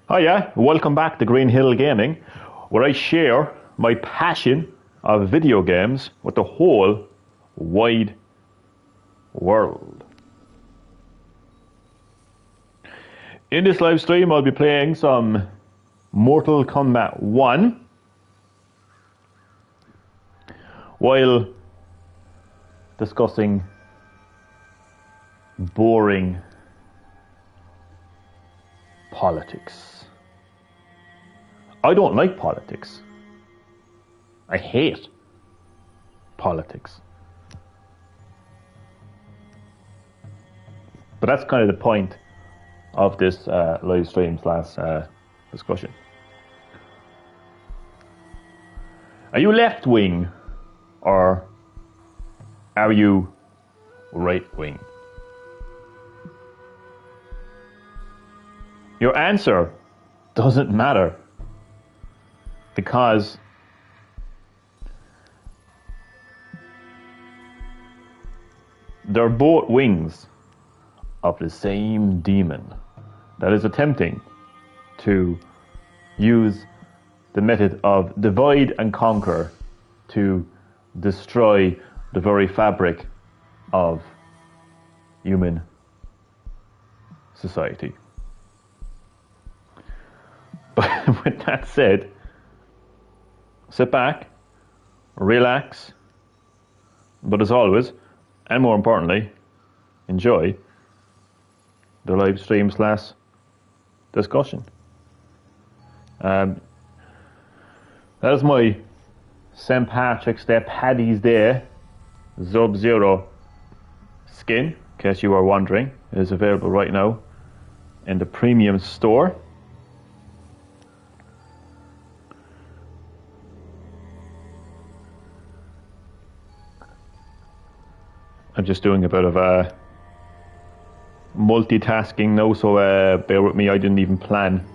Hiya, welcome back to Green Hill Gaming, where I share my passion of video games with the whole wide world. In this live stream, I'll be playing some Mortal Kombat 1 while discussing boring politics. I don't like politics. I hate politics. But that's kind of the point of this live stream / discussion. Are you left wing or are you right wing? Your answer doesn't matter because they're both wings of the same demon that is attempting to use the method of divide and conquer to destroy the very fabric of human society. But with that said, sit back, relax, but as always, and more importantly, enjoy the live stream / discussion. That is my St. Patrick's Day, Paddy's Day Sub-Zero skin, in case you are wondering. It is available right now in the premium store. I'm just doing a bit of multitasking now, so bear with me. I didn't even plan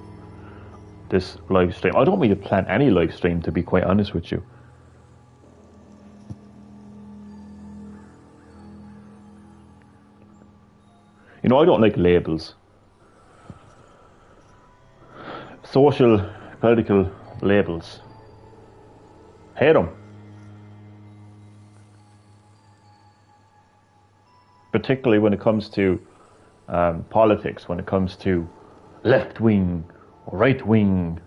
this live stream. I don't really plan any live stream, to be quite honest with you. You know, I don't like labels. Social, political labels. Hate them. Particularly when it comes to politics, when it comes to left wing, right wing.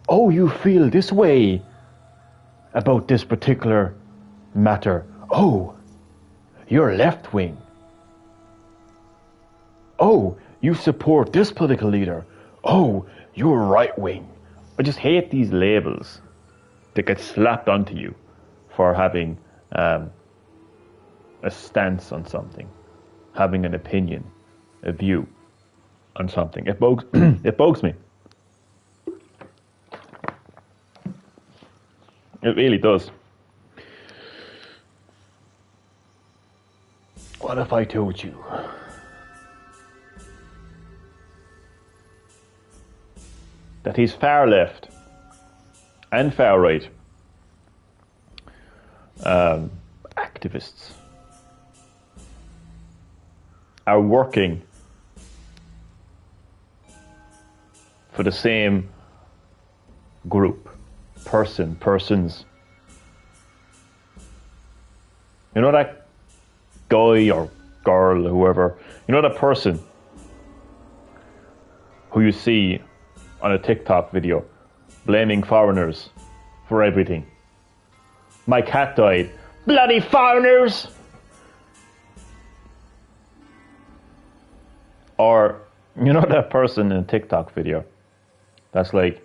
Oh, you feel this way about this particular matter. Oh, you're left wing. Oh, you support this political leader. Oh, you're right wing. I just hate these labels that get slapped onto you for having a stance on something, having an opinion, a view on something. It bugs, it bugs me. It really does. What if I told you that he's far left and far right activists are working for the same group, persons. You know that guy or girl, whoever, you know that person who you see on a TikTok video blaming foreigners for everything. My cat died. Bloody foreigners! Or, you know that person in a TikTok video that's like,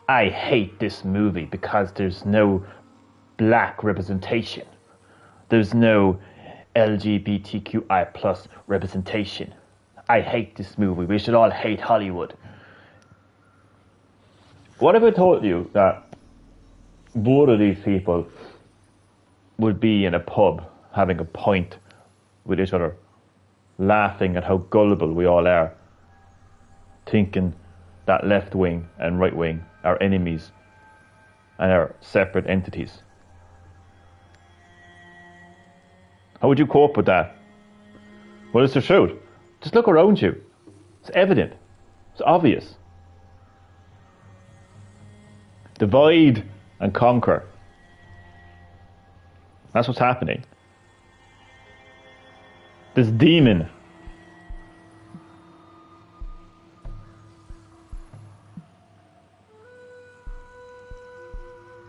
I hate this movie because there's no black representation. There's no LGBTQI plus representation. I hate this movie. We should all hate Hollywood. What if I told you that both of these people would be in a pub having a pint with each other, laughing at how gullible we all are, thinking that left wing and right wing are enemies and are separate entities? How would you cope with that? Well, it's the truth. Just look around you. It's evident. It's obvious. Divide and conquer. That's what's happening. This demon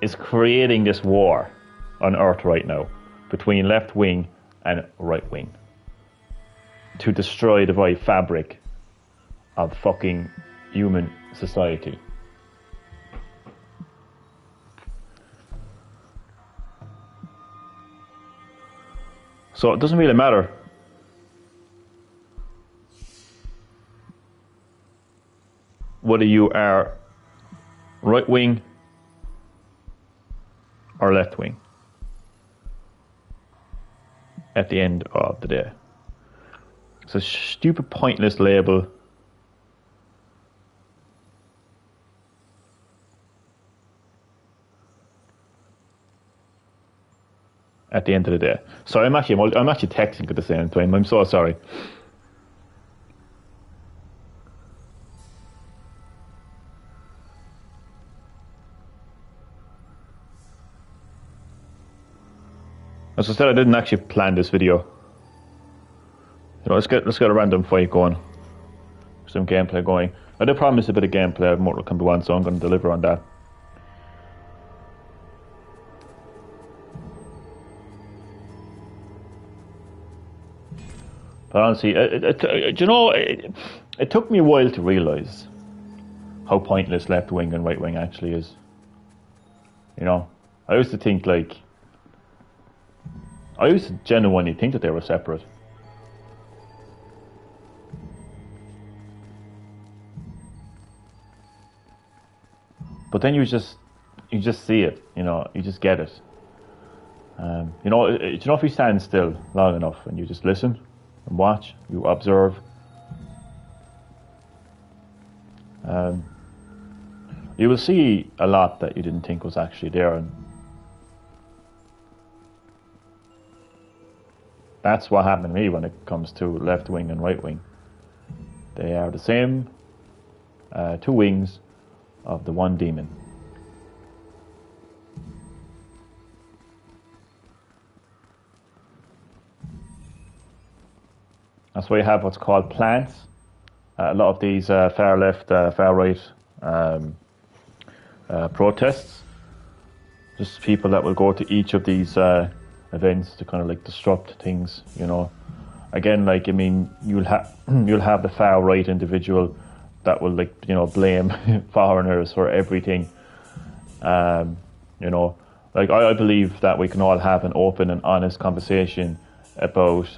is creating this war on Earth right now between left wing and right wing to destroy the very fabric of fucking human society. So it doesn't really matter whether you are right wing or left wing at the end of the day. It's a stupid, pointless label. At the end of the day. Sorry, I'm actually texting at the same time. I'm so sorry. As I said, I didn't actually plan this video. You know, let's get a random fight going. Some gameplay going. I did promise a bit of gameplay of Mortal Kombat 1, so I'm going to deliver on that. But honestly, it took me a while to realise how pointless left wing and right wing actually is. You know, I used to think I used to genuinely think that they were separate. But then you just see it, you know, you just get it. You know, if you stand still long enough and you just listen and watch, you observe, you will see a lot that you didn't think was actually there, and that's what happened to me when it comes to left wing and right wing. They are the same two wings of the one demon. That's why you have what's called plants. A lot of these far left, far right protests. Just people that will go to each of these events to kind of like disrupt things, you know. Again, like, I mean, you'll have the far right individual that will, like, you know, blame foreigners for everything. You know, like, I believe that we can all have an open and honest conversation about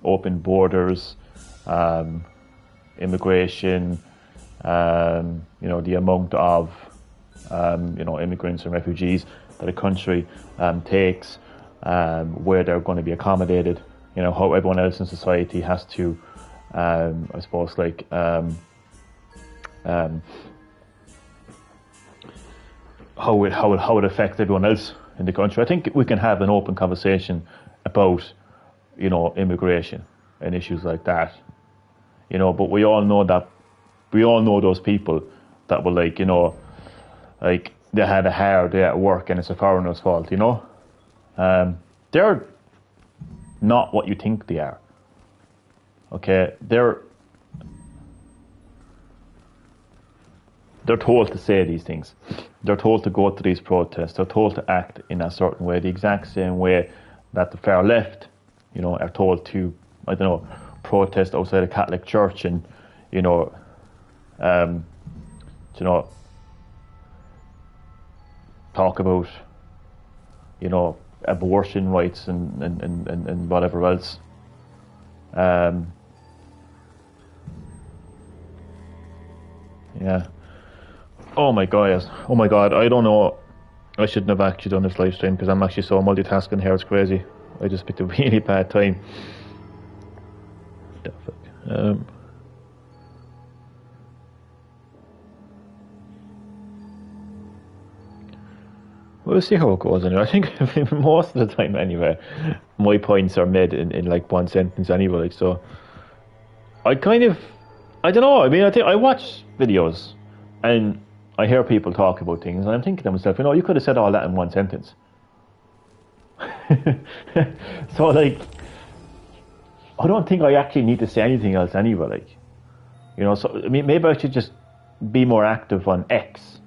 open borders, immigration, you know, the amount of you know, immigrants and refugees that a country takes, where they're going to be accommodated, you know, how everyone else in society has to, I suppose, like, how it affects everyone else in the country. I think we can have an open conversation about, you know, immigration and issues like that, you know, but we all know those people that will, like, you know, like, they had a hard day at work and it's a foreigner's fault, you know. They're not what you think they are. Okay, they're told to say these things. They're told to go to these protests. They're told to act in a certain way, the exact same way that the far left, you know, are told to, I don't know, protest outside a Catholic church and, you know, talk about, you know, abortion rights and whatever else. Yeah. Oh my god, I don't know. I shouldn't have actually done this live stream because I'm actually so multitasking here, it's crazy. I just picked a really bad time. The fuck? We'll see how it goes anyway. I think most of the time anyway, my points are made in like one sentence anyway, like, so I kind of, I don't know. I mean, I think I watch videos and I hear people talk about things, and I'm thinking to myself, you could have said all that in one sentence. So, like, I don't think I actually need to say anything else anyway. Like, so I mean, maybe I should just be more active on X/Twitter.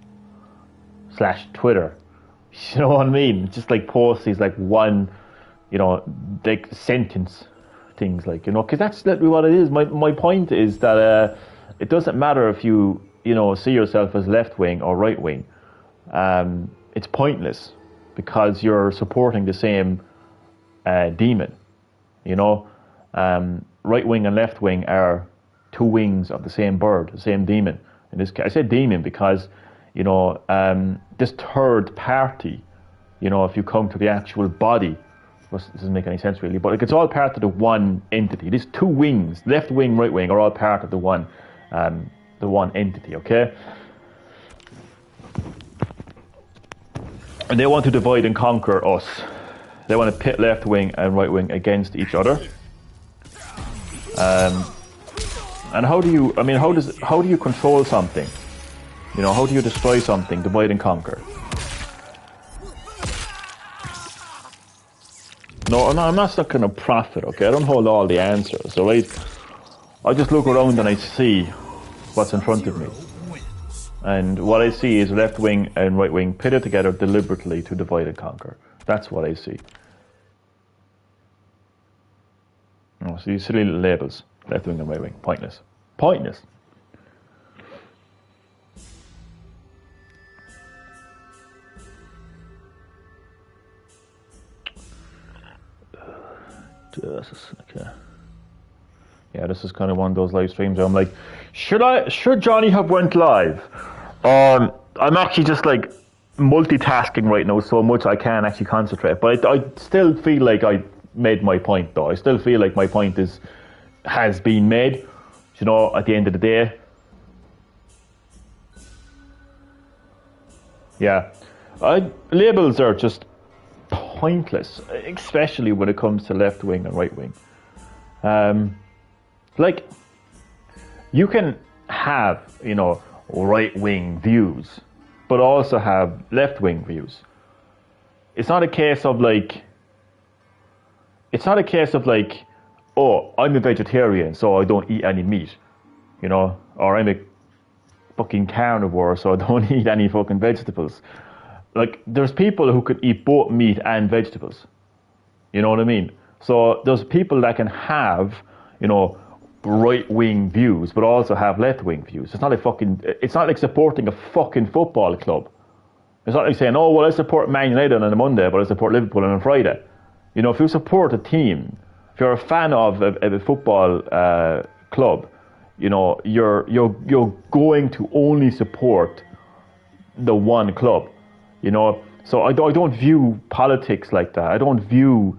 You know what I mean? Just like post these like one, like sentence things, like, because that's literally what it is. My point is that it doesn't matter if you see yourself as left wing or right wing. It's pointless because you're supporting the same demon. Right wing and left wing are two wings of the same bird, the same demon. In this case, I said demon because this third party, if you come to the actual body, it doesn't make any sense really, but like it's all part of the one entity. These two wings, left wing, right wing, are all part of the one entity. Okay, and they want to divide and conquer us. They want to pit left wing and right wing against each other. And how do you control something? How do you destroy something? Divide and conquer. No, I'm not stuck in a prophet, okay? I don't hold all the answers, alright? I just look around and I see what's in front of me. And what I see is left wing and right wing pitted together deliberately to divide and conquer. That's what I see. Oh, so these silly little labels, left wing and right wing, pointless. Pointless. Okay. Yeah, this is kind of one of those live streams where I'm like, should Johnny have went live? I'm actually just like multitasking right now so much I can't actually concentrate. But I still feel like I made my point though. I still feel like my point has been made. At the end of the day. Yeah. Labels are just pointless, especially when it comes to left wing and right wing. Like, you can have, right wing views, but also have left wing views. It's not a case of like, oh, I'm a vegetarian, so I don't eat any meat, or I'm a fucking carnivore, so I don't eat any fucking vegetables. Like, there's people who could eat both meat and vegetables. You know what I mean? So there's people that can have, right-wing views, but also have left-wing views. It's not like supporting a fucking football club. It's not like saying, oh, well, I support Man United on a Monday, but I support Liverpool on a Friday. If you support a team, if you're a fan of a football club, you're going to only support the one club. So I don't view politics like that. I don't view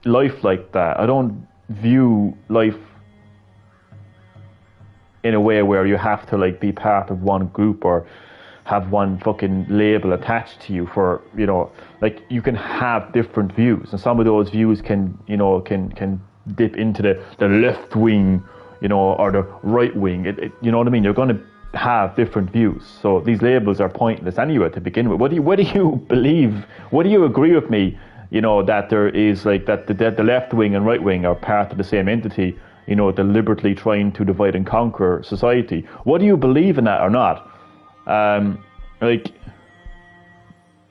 life like that. I don't view life in a way where you have to like be part of one group or have one fucking label attached to you for, like you can have different views, and some of those views can dip into the left wing, or the right wing. You know what I mean? You're going to have different views. So these labels are pointless anyway to begin with. What do you believe? What do you agree with me? That there is like that the left wing and right wing are part of the same entity. Deliberately trying to divide and conquer society. What do you believe in that or not? Like,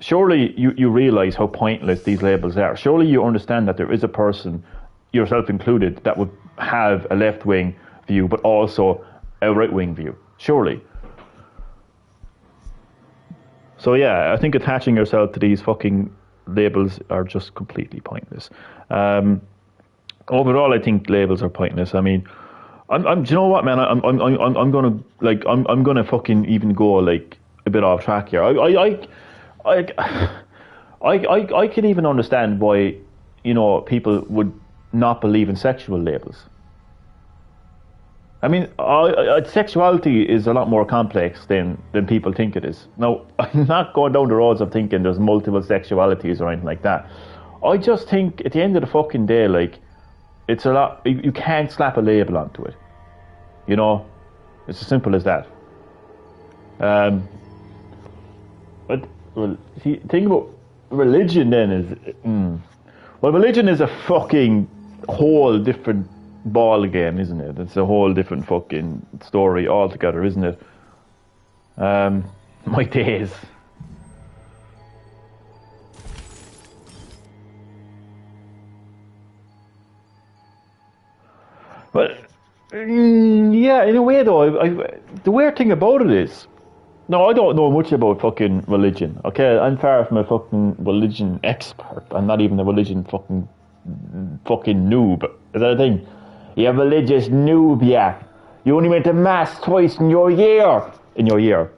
surely you realize how pointless these labels are. Surely you understand that there is a person, yourself included, that would have a left wing view but also a right wing view. Surely. So yeah, I think attaching yourself to these fucking labels are just completely pointless. Overall, I think labels are pointless. I mean, do you know what, man? I'm gonna fucking even go like a bit off track here. I can even understand why, people would not believe in sexual labels. I mean, sexuality is a lot more complex than people think it is. Now, I'm not going down the roads of thinking there's multiple sexualities or anything like that. I just think at the end of the fucking day, like, it's a lot. You can't slap a label onto it. You know, it's as simple as that. But well, see, think about religion. Then well, religion is a fucking whole different ball game, isn't it? It's a whole different fucking story altogether, isn't it? My days. But yeah, in a way though, the weird thing about it is, no, I don't know much about fucking religion. Okay, I'm far from a fucking religion expert. I'm not even a religion fucking noob. Is that a thing? You're a religious noob, yeah. You only went to mass twice in your year. In your year.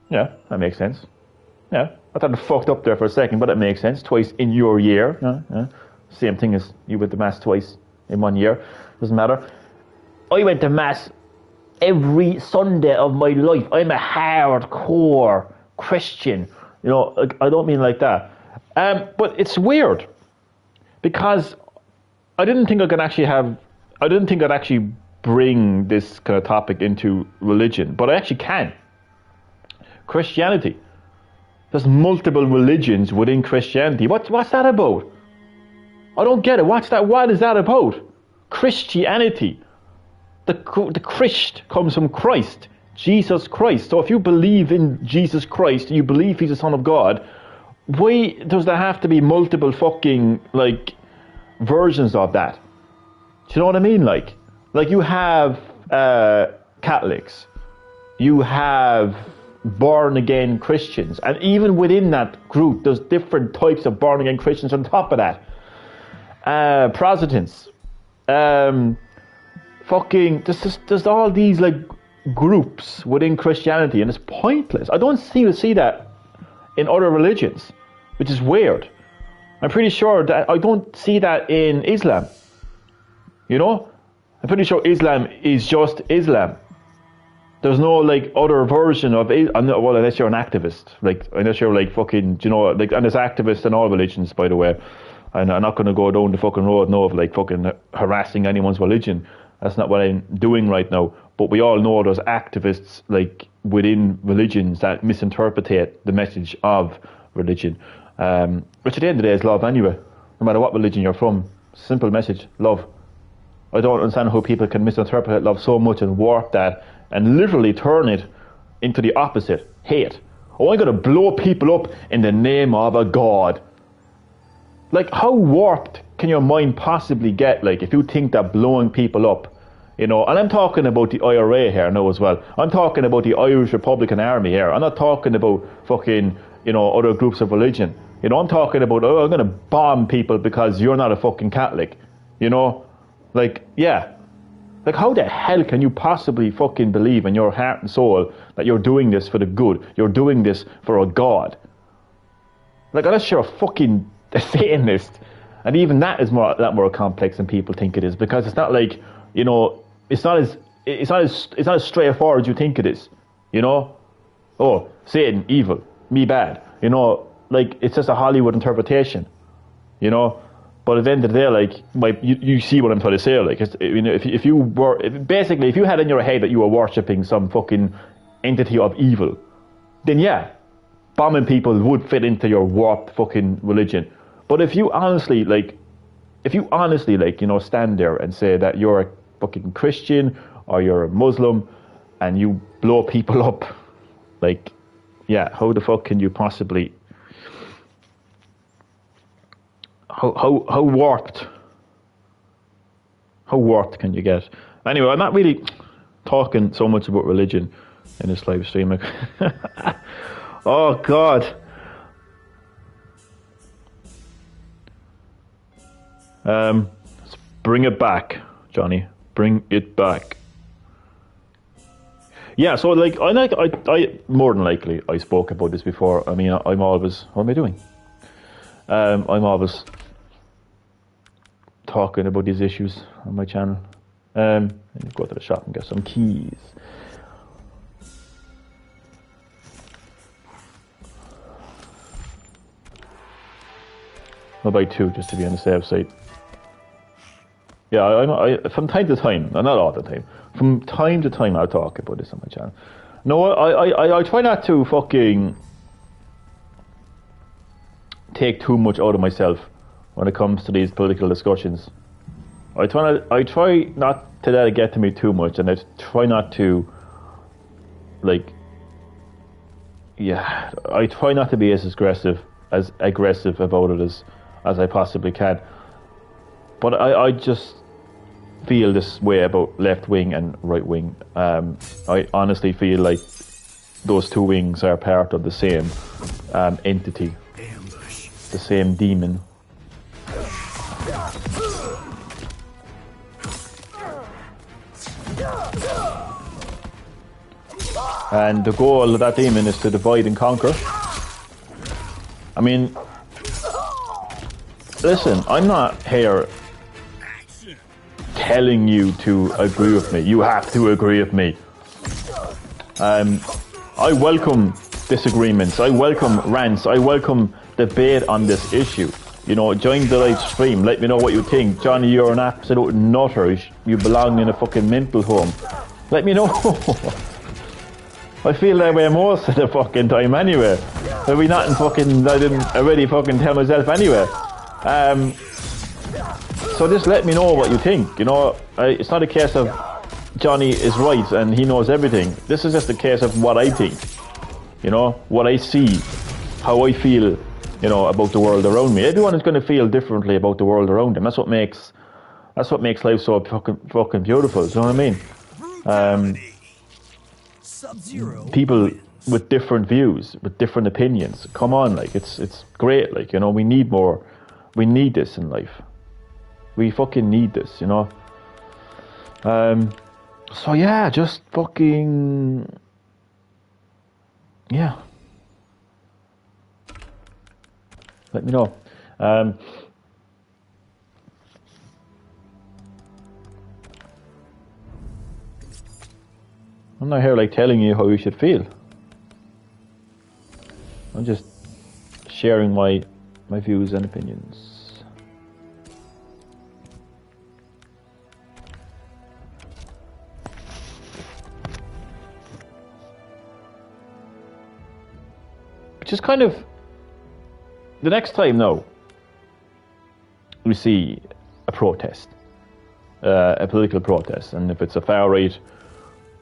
Yeah, that makes sense. Yeah, I thought it fucked up there for a second, but it makes sense. Twice in your year. Yeah. Same thing as you went to mass twice in 1 year. Doesn't matter. I went to mass every Sunday of my life. I'm a hardcore Christian. You know, I don't mean like that. But it's weird because I didn't think I'd actually bring this kind of topic into religion, but I actually can. Christianity. There's multiple religions within Christianity. What's that about? I don't get it. What is that about? Christianity. The Christ comes from Christ, Jesus Christ. So if you believe in Jesus Christ, you believe he's the Son of God, why does there have to be multiple fucking, like, versions of that? Do you know what I mean? Like you have Catholics, you have born-again Christians, and even within that group, there's different types of born-again Christians on top of that. Protestants, there's all these like groups within Christianity, and it's pointless. I don't seem to see that in other religions, which is weird. I'm pretty sure that I don't see that in Islam. You know, I'm pretty sure Islam is just Islam. There's no like other version of it. Well, unless you're an activist, like unless you're like fucking, you know, like, and there's activists in all religions, by the way. And I'm not going to go down the fucking road now of like fucking harassing anyone's religion. That's not what I'm doing right now. But we all know there's activists like within religions that misinterpret the message of religion, which at the end of the day is love anyway. No matter what religion you're from, simple message, love. I don't understand how people can misinterpret love so much and warp that and literally turn it into the opposite, hate. Oh, I'm going to blow people up in the name of a god. Like, how warped can your mind possibly get, like, if you think that blowing people up, you know, and I'm talking about the IRA here now as well. I'm talking about the Irish Republican Army here. I'm not talking about fucking, you know, other groups of religion. You know, I'm talking about, oh, I'm going to bomb people because you're not a fucking Catholic. You know? Like, yeah. Like, how the hell can you possibly fucking believe in your heart and soul that you're doing this for the good? You're doing this for a god? Like, unless you're a fucking Satanist. And even that is a lot more complex than people think it is, because it's not like, you know, it's not as straightforward as you think it is. You know? Oh, Satan, evil, me bad. You know, like, it's just a Hollywood interpretation. You know? But at the end of the day, like, you see what I'm trying to say. Like, you know, if you had in your head that you were worshipping some fucking entity of evil, then yeah, bombing people would fit into your warped fucking religion. But if you honestly, you know, stand there and say that you're a fucking Christian or you're a Muslim and you blow people up, like, yeah, how the fuck can you possibly? How warped can you get? Anyway, I'm not really talking so much about religion in this live stream. Oh God. Let's bring it back, Johnny. Bring it back. Yeah, so like I more than likely I spoke about this before. I mean, I'm always, what am I doing? I'm always talking about these issues on my channel. Go to the shop and get some keys. I'll buy two just to be on the safe side. Yeah, I know. From time to time, not all the time. From time to time, I'll talk about this on my channel. No, I try not to fucking take too much out of myself when it comes to these political discussions. I try not to let it get to me too much, and I try not to, like, yeah, I try not to be as aggressive about it as I possibly can. But I just feel this way about left wing and right wing. I honestly feel like those two wings are part of the same entity, the same demon. And the goal of that demon is to divide and conquer. I mean, listen, I'm not here telling you to agree with me. You have to agree with me. I welcome disagreements. I welcome rants. I welcome debate on this issue. You know, join the live stream. Let me know what you think. Johnny, you're an absolute nutter. You belong in a fucking mental home. Let me know. I feel that way most of the fucking time anyway. There'll be nothing fucking I didn't already fucking tell myself anyway. So just let me know what you think. You know, it's not a case of Johnny is right and he knows everything. This is just a case of what I think. You know, what I see, how I feel, you know, about the world around me. Everyone is going to feel differently about the world around them. That's what makes life so fucking beautiful. Do you know what I mean? People with different views, with different opinions. Come on, like it's great. Like, you know, we need more. We need this in life. We fucking need this, you know. So yeah, just fucking yeah. Let me know. I'm not here like telling you how you should feel. I'm just sharing my views and opinions. Just kind of the next time now we see a protest, a political protest, and if it's a far right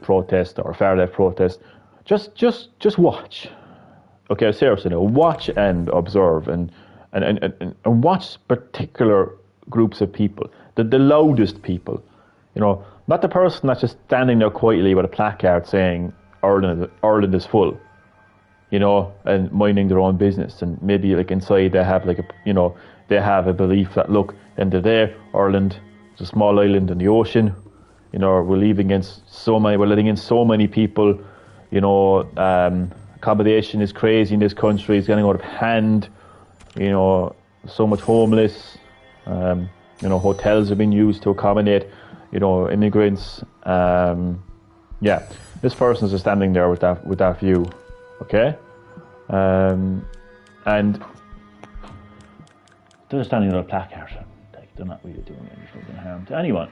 protest or a far left protest, just watch. Okay, seriously, now watch and observe and watch particular groups of people, the loudest people, you know, not the person that's just standing there quietly with a placard saying Ireland is full, you know, and minding their own business, and maybe like inside they have like they have a belief that, look, end of the day, Ireland is a small island in the ocean, you know, we're letting in so many people, you know, accommodation is crazy in this country, it's getting out of hand, you know, so much homeless, you know, hotels have been used to accommodate, you know, immigrants. Yeah, this person is standing there with that view. Okay, and they're standing with a placard. Like, they're not really doing any fucking harm to anyone.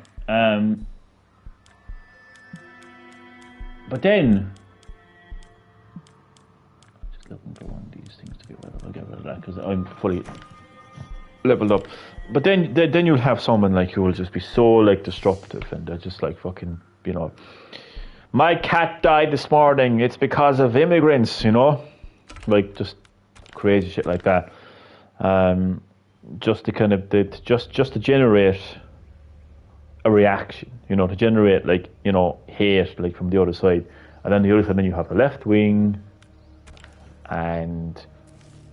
But then, just looking for one of these things to get rid of. I'll get rid of that because I'm fully leveled up. But then you'll have someone like who will just be so like disruptive, and they're just like fucking, you know, my cat died this morning, it's because of immigrants, you know? Like, just crazy shit like that. Just to kind of, just to generate a reaction, you know, to generate, like, you know, hate, like, from the other side. And then the other side, then you have the left wing, and,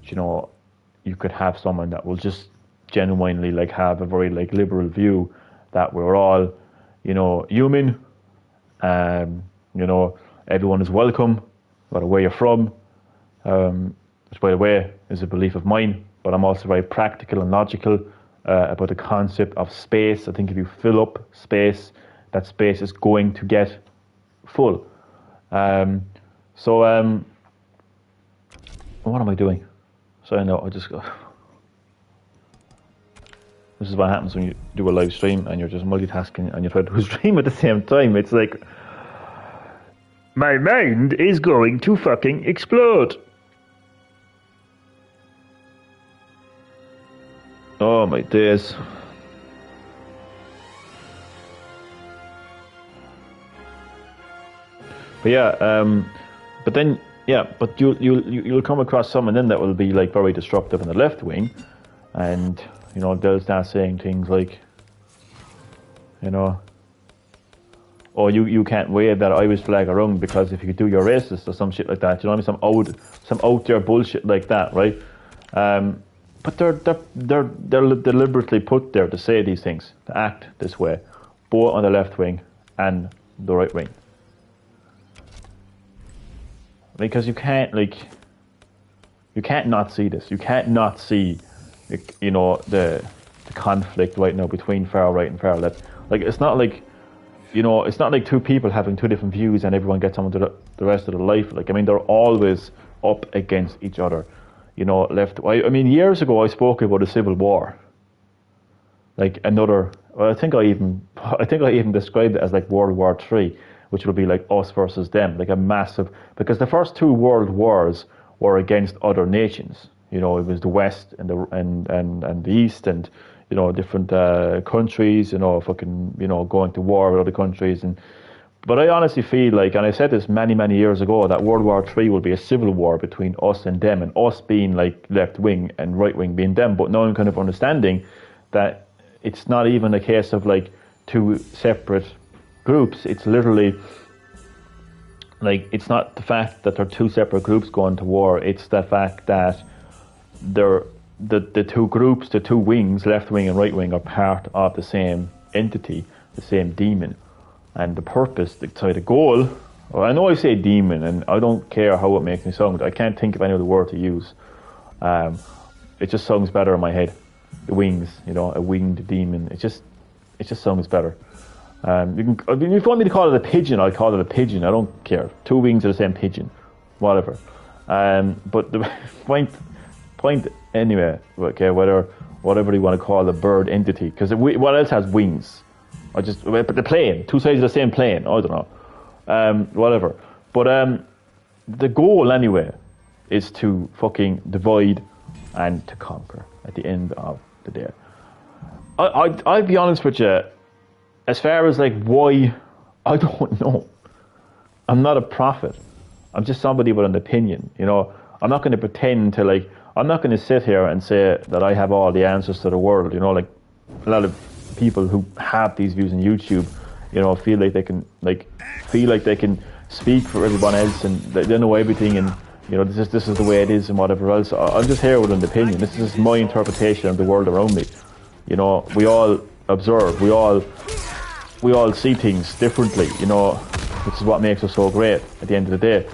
you know, you could have someone that will just genuinely, like, have a very, like, liberal view that we're all, you know, human. You know, everyone is welcome, no matter where you're from. Which, by the way, is a belief of mine, but I'm also very practical and logical about the concept of space. I think if you fill up space, that space is going to get full. So what am I doing? So I know I just go. This is what happens when you do a live stream and you're just multitasking and you try to do a stream at the same time. It's like, my mind is going to fucking explode. Oh my days. But yeah, but then but you'll come across someone then that will be like very disruptive in the left wing, and you know they'll start saying things like, you know, oh you can't wave that Irish flag around because if you do you're racist or some shit like that. You know what I mean? Some out there bullshit like that, right? But they're deliberately put there to say these things, to act this way, both on the left wing and the right wing. Because you can't not see this. You can't not see, you know, the conflict right now between far right and far left. Like it's not like, you know, it's not like two people having two different views and everyone gets on to the rest of their life. Like I mean, they're always up against each other. You know, I mean, years ago I spoke about a civil war. Like another, well, I think I even described it as like World War III, which would be like us versus them, like a massive. Because the first two world wars were against other nations. You know, it was the West and the East, and you know different countries. You know, fucking going to war with other countries and. But I honestly feel like, and I said this many years ago, that World War III will be a civil war between us and them, and us being like left wing and right wing being them. But now I'm kind of understanding that it's not even a case of like two separate groups. It's literally like, it's not the fact that they're two separate groups going to war. It's the fact that they're the two groups, the two wings, left wing and right wing, are part of the same entity, the same demon. And the purpose, the goal, well, I know I say demon, and I don't care how it makes me sound. I can't think of any other word to use. It just sounds better in my head. The wings, you know, a winged demon. It just sounds better. If you want me to call it a pigeon, I'll call it a pigeon. I don't care. Two wings are the same pigeon, whatever. But the point anyway. Okay, whatever you want to call the bird entity, because what else has wings? But the plane, two sides of the same plane. I don't know, whatever. But the goal anyway is to fucking divide and to conquer at the end of the day. I'll be honest with you. As far as like why, I don't know. I'm not a prophet. I'm just somebody with an opinion. You know, I'm not going to pretend to like. I'm not going to sit here and say that I have all the answers to the world. You know, like a lot of people who have these views on YouTube, you know, feel like they can speak for everyone else and they know everything, and you know, this is the way it is and whatever else. I'm just here with an opinion. This is my interpretation of the world around me. You know, we all observe, we all see things differently, you know, which is what makes us so great at the end of the day.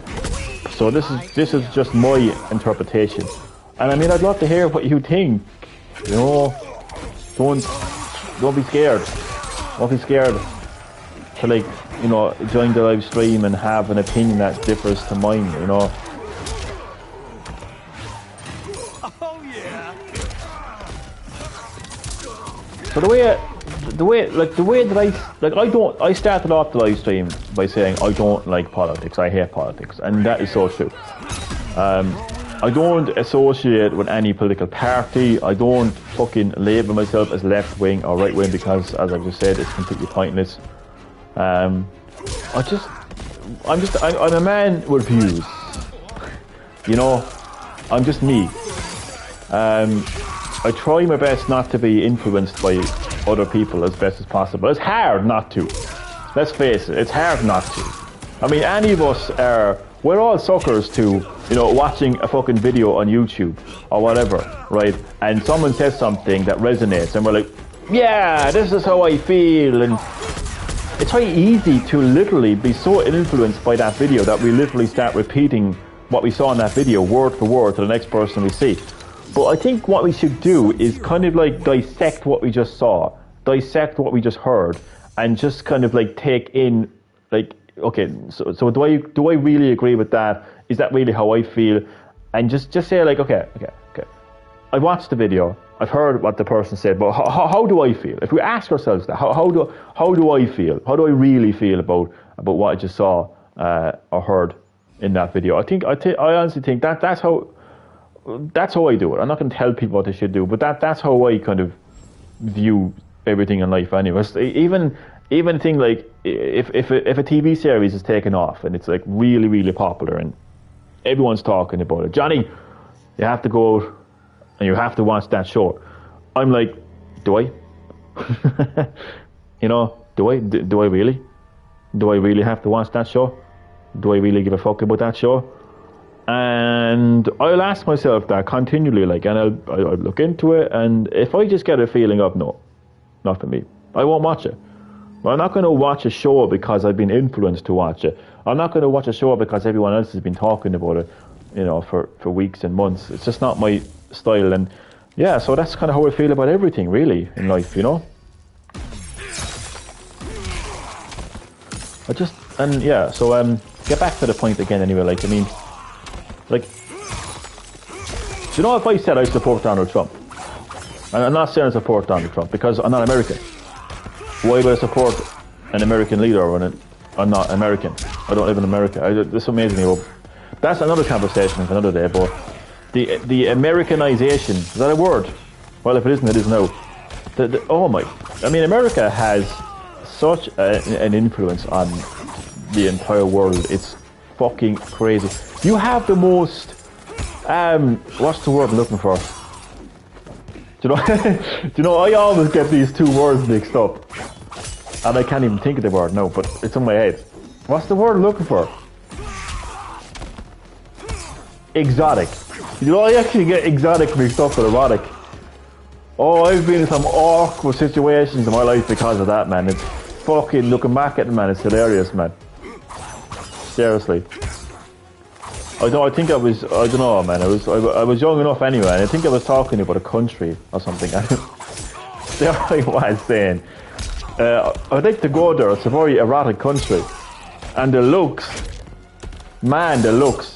So this is just my interpretation. And I mean, I'd love to hear what you think. You know, don't be scared. Don't be scared to, like, you know, join the live stream and have an opinion that differs to mine, you know. Oh yeah. So the way that I started off the live stream by saying I don't like politics, I hate politics, and that is so true. I don't associate with any political party. I don't fucking label myself as left wing or right wing because, as I've just said, it's completely pointless. I'm a man with views. You know, I'm just me. I try my best not to be influenced by other people as best as possible. It's hard not to. Let's face it, it's hard not to. I mean, any of us we're all suckers to, you know, watching a fucking video on YouTube or whatever, right? And someone says something that resonates and we're like, yeah, this is how I feel. And it's very easy to literally be so influenced by that video that we literally start repeating what we saw in that video word for word to the next person we see. But I think what we should do is kind of like dissect what we just saw, dissect what we just heard, and just kind of like take in, like, okay, so do I really agree with that? Is that really how I feel? And just say like, okay. I've watched the video, I've heard what the person said, but how do I feel? If we ask ourselves that, how do I feel? How do I really feel about what I just saw or heard in that video? I honestly think that's how I do it. I'm not going to tell people what they should do, but that's how I kind of view everything in life. Anyways, even thing like if a TV series is taken off and it's like really really popular and everyone's talking about it, Johnny, you have to go out and you have to watch that show. I'm like, do I? You know, do I? Do I really? Do I really have to watch that show? Do I really give a fuck about that show? And I'll ask myself that continually, like, and I'll look into it, and if I just get a feeling of no, not for me, I won't watch it. I'm not going to watch a show because I've been influenced to watch it. I'm not going to watch a show because everyone else has been talking about it, you know, for weeks and months. It's just not my style. And yeah, so that's kind of how I feel about everything really in life, you know. So get back to the point again anyway, like, I mean, like, do you know, if I said I support Donald Trump, and I'm not saying I support Donald Trump because I'm not American, why would I support an American leader when I'm not American? I don't live in America. This amazes me. That's another conversation for another day, but the Americanization, is that a word? Well, if it isn't, it is now. I mean, America has such an influence on the entire world. It's fucking crazy. You have the most, what's the word I'm looking for? Do you know, I always get these two words mixed up. And I can't even think of the word now, but it's in my head. What's the word I'm looking for? Exotic. You know, I actually get exotic mixed up with erotic. Oh, I've been in some awkward situations in my life because of that, man. It's fucking, looking back at it, man, it's hilarious, man. Seriously. I don't know, man. I was young enough anyway, and I think I was talking about a country or something. There I was saying, I'd like to go there. It's a very erotic country, and the looks, man, the looks.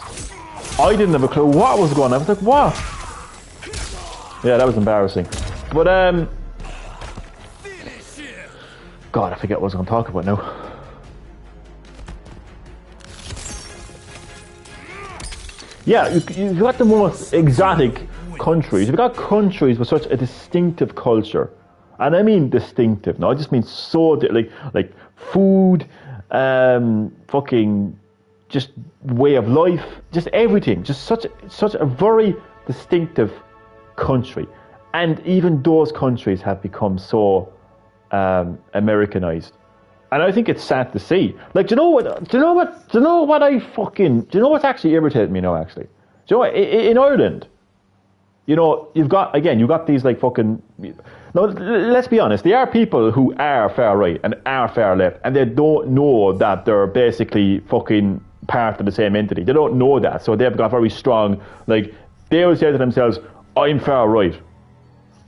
I didn't have a clue what was going on. I was like, what? Yeah, that was embarrassing. But God, I forget what I was going to talk about now. Yeah, you've got the most exotic countries. You've got countries with such a distinctive culture. And I mean distinctive. No, I just mean so, like food, fucking just way of life, just everything. Just such a very distinctive country. And even those countries have become so Americanized. And I think it's sad to see. Like, do you know what's actually irritating me now, actually? Do you know what, in Ireland, you know, you've got these like fucking, no, let's be honest, there are people who are far right and are far left, and they don't know that they're basically fucking part of the same entity. They don't know that, so they've got very strong, like, they will say to themselves, I'm far right,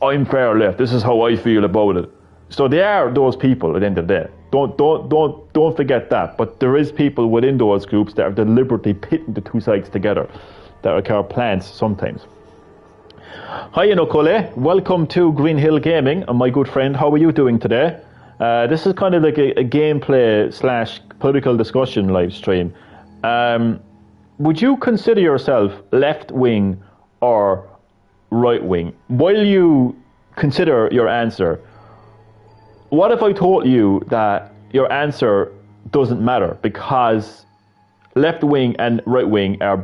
I'm far left, this is how I feel about it. So they are those people at the end of the day. Don't forget that. But there is people within those groups that are deliberately pitting the two sides together, that are called plants sometimes. Hi, Inokole. Welcome to Green Hill Gaming, and my good friend. How are you doing today? This is kind of like a gameplay / political discussion live stream. Would you consider yourself left wing or right wing? While you consider your answer, what if I told you that your answer doesn't matter because left wing and right wing are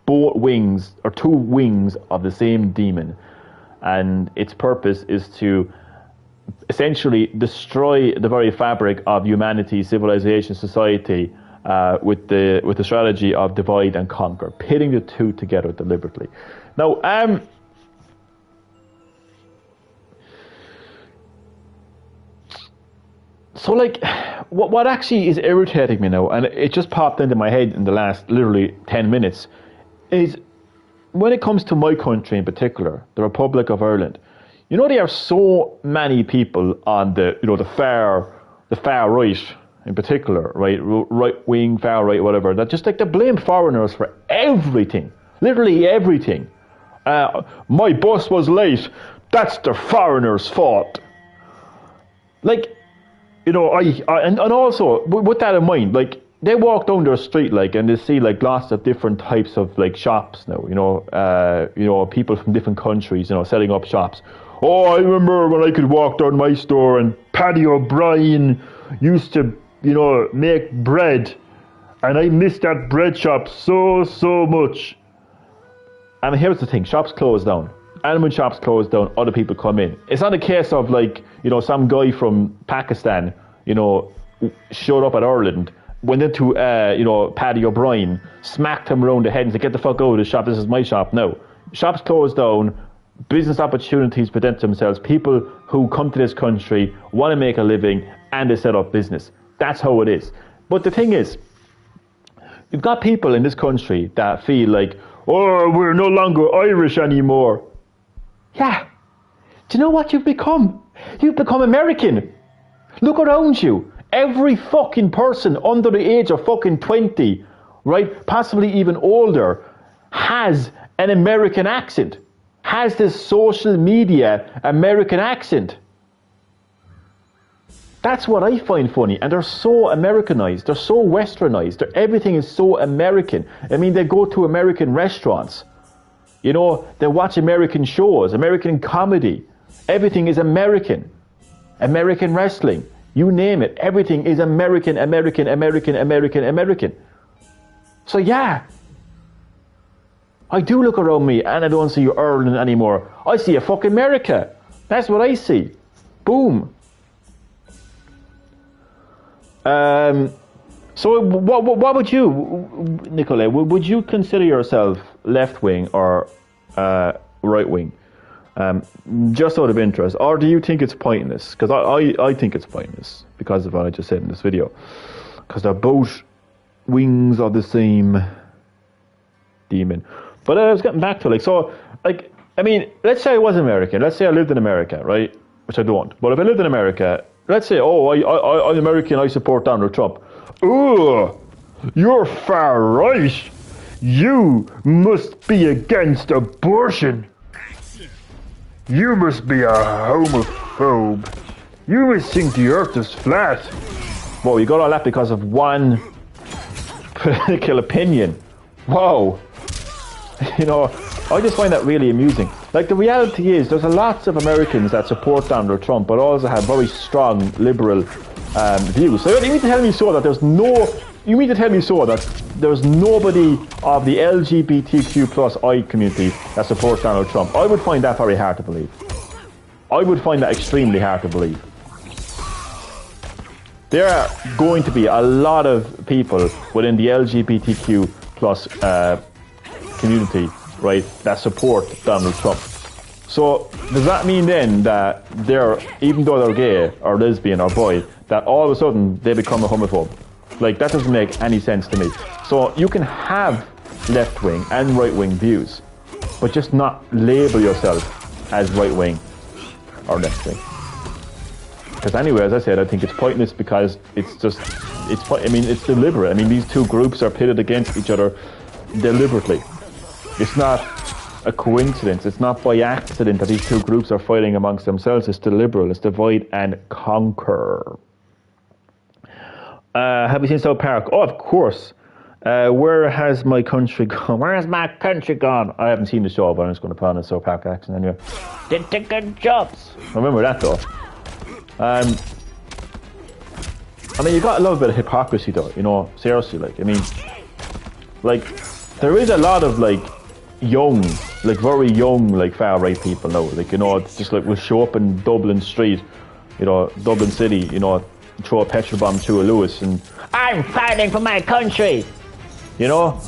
both wings, or two wings of the same demon, and its purpose is to essentially destroy the very fabric of humanity, civilization, society, with the strategy of divide and conquer, pitting the two together deliberately. Now, so like, what actually is irritating me now, and it just popped into my head in the last literally 10 minutes, is when it comes to my country in particular, the Republic of Ireland. You know, there are so many people on the far right in particular, right wing, far right, whatever, that just like to blame foreigners for everything, literally everything. My bus was late. That's the foreigner's fault. Like, you know, and also with that in mind, like they walk down their street like and they see like lots of different types of like shops now. You know, people from different countries, you know, setting up shops. Oh, I remember when I could walk down my store and Paddy O'Brien used to, you know, make bread, and I missed that bread shop so much. And here's the thing: shops close down. And when shops close down, other people come in. It's not a case of like, you know, some guy from Pakistan, you know, showed up at Ireland, went into, you know, Paddy O'Brien, smacked him around the head and said, get the fuck out of the shop, this is my shop. No. Shops close down, business opportunities present themselves, people who come to this country want to make a living and they set up business. That's how it is. But the thing is, you've got people in this country that feel like, oh, we're no longer Irish anymore. Yeah. Do you know what you've become? You've become American. Look around you. Every fucking person under the age of fucking 20, right, possibly even older, has an American accent. Has this social media American accent. That's what I find funny. And they're so Americanized. They're so westernized. Everything is so American. I mean, they go to American restaurants. You know, they watch American shows, American comedy. Everything is American. American wrestling. You name it. Everything is American. So yeah. I do look around me and I don't see Ireland anymore. I see a fucking America. That's what I see. Boom. So what would you, Nicola, would you consider yourself left-wing or right-wing? Just out of interest, or do you think it's pointless? Because I think it's pointless because of what I just said in this video. Because they're both wings of the same demon. But I was getting back to like, so, like, I mean, let's say I was American. Let's say I lived in America, right? Which I don't. But if I lived in America, let's say, oh, I'm American, I support Donald Trump. Ugh, you're far right. You must be against abortion. You must be a homophobe. You must think the earth is flat. Well, you got all that because of one political opinion. Whoa. You know, I just find that really amusing. Like, the reality is, there's a lots of Americans that support Donald Trump, but also have very strong liberal views. So you mean to tell me so that there's no... You mean to tell me so that there's nobody of the LGBTQ plus I community that supports Donald Trump? I would find that very hard to believe. I would find that extremely hard to believe. There are going to be a lot of people within the LGBTQ plus community, right, that support Donald Trump. So does that mean then that they're, even though they're gay or lesbian or bi, that all of a sudden they become a homophobe? Like, that doesn't make any sense to me. So you can have left-wing and right-wing views, but just not label yourself as right-wing or left-wing. Because anyway, as I said, I think it's pointless because it's just, I mean, it's deliberate. I mean, these two groups are pitted against each other deliberately. It's not a coincidence. It's not by accident that these two groups are fighting amongst themselves. It's deliberate. It's divide and conquer. Have you seen South Park? Oh, of course. Where has my country gone? Where has my country gone? I haven't seen the show, but I'm just going to put on a South Park accent anyway. Did the good jobs. Remember that though. I mean, you got a little bit of hypocrisy though, you know, seriously, like, I mean, like, there is a lot of, like, young, like, very young, like, far-right people now, like, you know, it's just like, we'll show up in Dublin Street, you know, Dublin City, you know, throw a petrol bomb through a Lewis, and I'm fighting for my country, you know?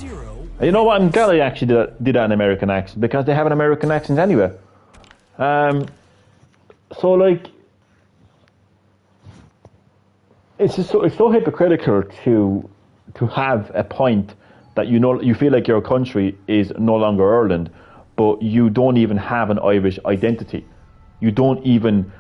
And you know what, I'm glad I actually did that in American accent, because they have an American accent anyway. So, like, it's just so, it's so hypocritical to have a point that you feel like your country is no longer Ireland, but you don't even have an Irish identity. You're not even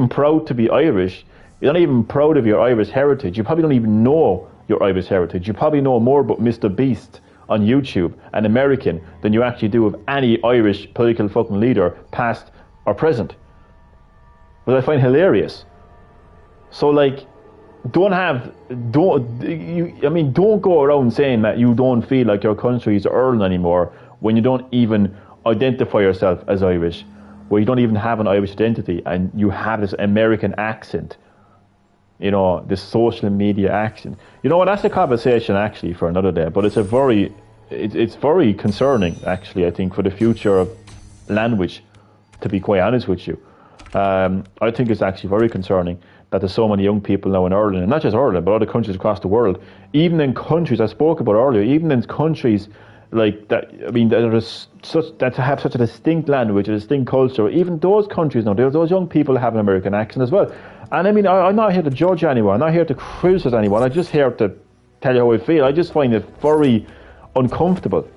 proud to be Irish. You're not even proud of your Irish heritage. You probably don't even know your Irish heritage. You probably know more about Mr. Beast on YouTube, an American, than you actually do of any Irish political fucking leader, past or present. Which I find hilarious. So like, don't go around saying that you don't feel like your country is Ireland anymore when you don't even identify yourself as Irish, where you don't even have an Irish identity, and you have this American accent, you know, this social media accent. You know what, that's a conversation actually for another day, but it's very concerning actually, I think, for the future of language, to be quite honest with you. I think it's actually very concerning that there's so many young people now in Ireland, and not just Ireland, but other countries across the world, even in countries I spoke about earlier, even in countries like that, I mean, that have such a distinct language, a distinct culture, even those countries now, those young people have an American accent as well. And I mean, I'm not here to judge anyone, I'm not here to criticize anyone, I'm just here to tell you how I feel. I just find it very uncomfortable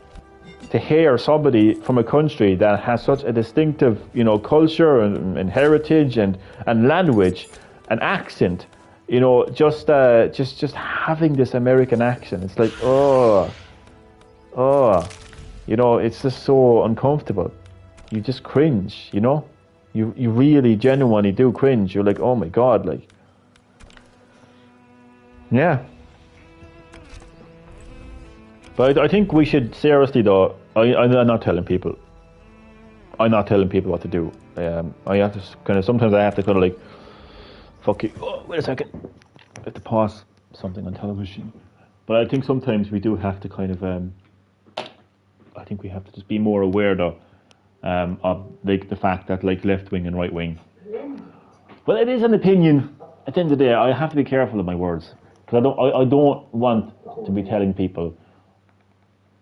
to hear somebody from a country that has such a distinctive, you know, culture and heritage and language and accent, you know, just having this American accent. It's like, oh, you know, it's just so uncomfortable. You just cringe, you know? You really genuinely do cringe. You're like, oh my God, like, yeah. But I think we should seriously though, I'm not telling people what to do. I have to kind of, sometimes I have to kind of like, fuck you, oh, wait a second, I have to pause something on television. But I think sometimes we do have to kind of, I think we have to just be more aware though, of like the fact that like left wing and right wing. Well, it is an opinion. At the end of the day, I have to be careful of my words, because I don't want to be telling people,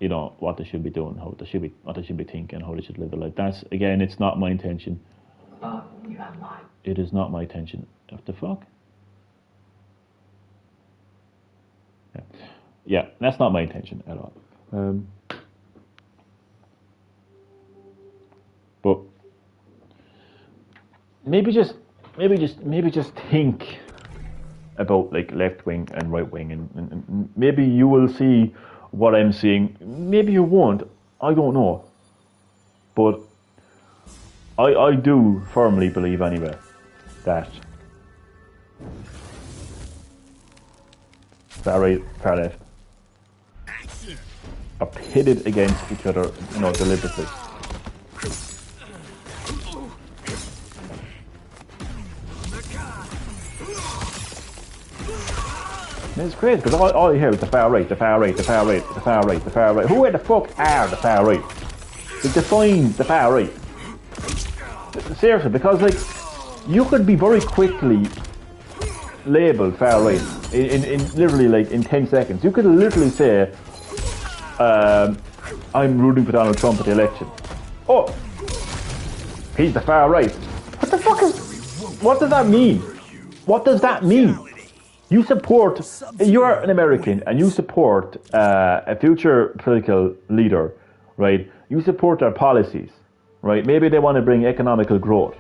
you know, what they should be doing, what they should be thinking, how they should live their life. That's, again, it's not my intention. You have mine. It is not my intention. What the fuck? Yeah, that's not my intention at all. But maybe just think about like left wing and right wing, and maybe you will see what I'm seeing. Maybe you won't. I don't know. But I do firmly believe anyway that far right, far left are pitted against each other, you know, deliberately. And it's crazy because all you hear is the far right, the far right, the far right, the far right, the far right. Who the fuck are the far right? It defines the far right. Seriously, because like you could be very quickly labelled far right in literally like in 10 seconds. You could literally say, I'm rooting for Donald Trump at the election. Oh, he's the far right. What the fuck what does that mean? What does that mean? You support, you're an American and you support a future political leader, right? You support their policies, right? Maybe they want to bring economical growth,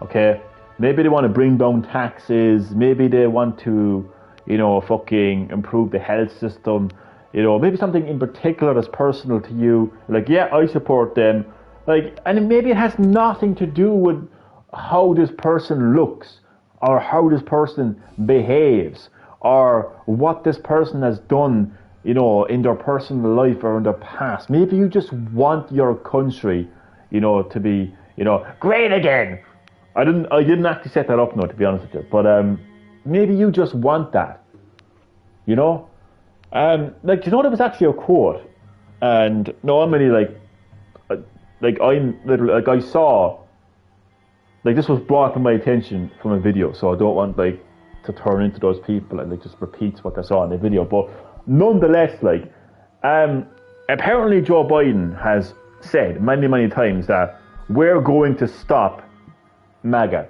okay? Maybe they want to bring down taxes. Maybe they want to, you know, fucking improve the health system. You know, maybe something in particular that's personal to you. Like, yeah, I support them. Like, and maybe it has nothing to do with how this person looks, or how this person behaves, or what this person has done, you know, in their personal life or in their past. Maybe you just want your country, you know, to be, you know, great again. I didn't actually set that up now, to be honest with you, but maybe you just want that, you know? Like, you know, there was actually a quote, and no, I'm really I saw, like, this was brought to my attention from a video, so I don't want like to turn into those people and like just repeat what I saw in the video. But nonetheless, like, apparently Joe Biden has said many times that we're going to stop MAGA,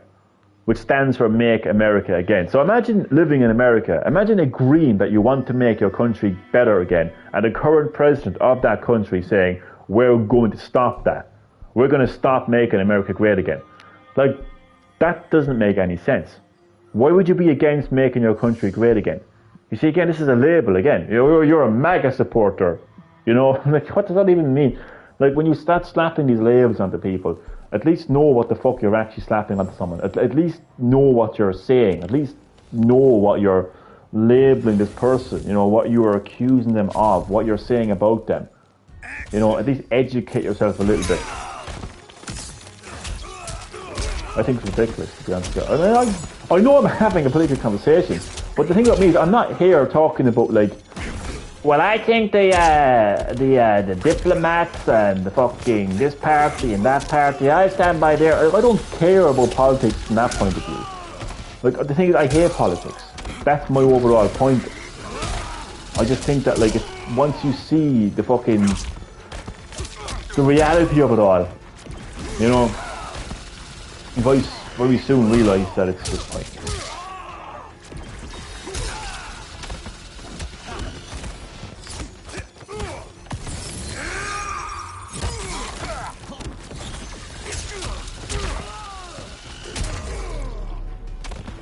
which stands for Make America Again. So imagine living in America. Imagine agreeing that you want to make your country better again, and the current president of that country saying, we're going to stop that. We're going to stop making America great again. Like, that doesn't make any sense. Why would you be against making your country great again? You see, again, this is a label again. You're a MAGA supporter. You know, like what does that even mean? Like when you start slapping these labels onto people, at least know what the fuck you're actually slapping onto someone. At least know what you're saying. At least know what you're labeling this person. You know, what you are accusing them of, what you're saying about them. You know, at least educate yourself a little bit. I think it's ridiculous, to be honest with you. I know I'm having a political conversation, but the thing about me is I'm not here talking about like, well, I think the diplomats and the fucking this party and that party, I stand by there. I don't care about politics from that point of view. Like the thing is, I hate politics. That's my overall point. I just think that like once you see the reality of it all, you know, you very soon realise that it's just like.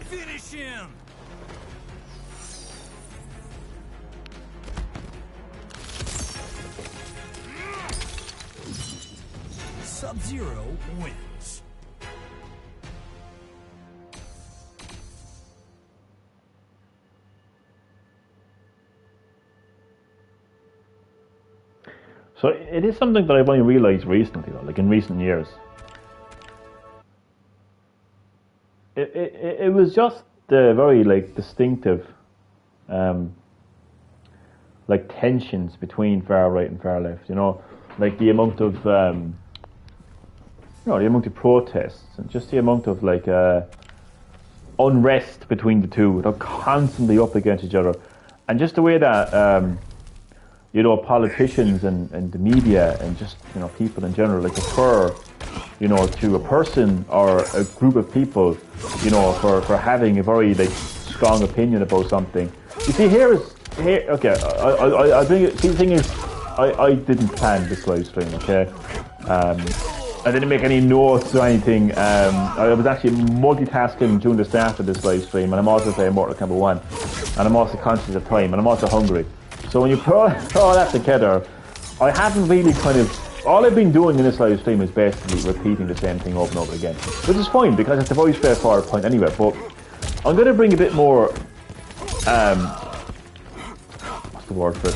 Finish him! Sub-Zero wins. So it is something that I've only realised recently, though, like in recent years. It was just very like distinctive, like tensions between far right and far left. You know, like the amount of, the amount of protests and just the amount of like unrest between the two. They're constantly up against each other, and just the way that. Politicians and the media and just, people in general, like refer, to a person or a group of people, for having a very, like, strong opinion about something. You see, okay, I'll bring it, see, the thing is, I didn't plan this live stream, okay? I didn't make any notes or anything. I was actually multitasking during the start of this live stream, and I'm also playing Mortal Kombat 1, and I'm also conscious of time, and I'm also hungry. So when you put all that together, I haven't really all I've been doing in this live stream is basically repeating the same thing over and over again. Which is fine, because it's a very straightforward point anyway, but I'm going to bring a bit more, what's the word for it?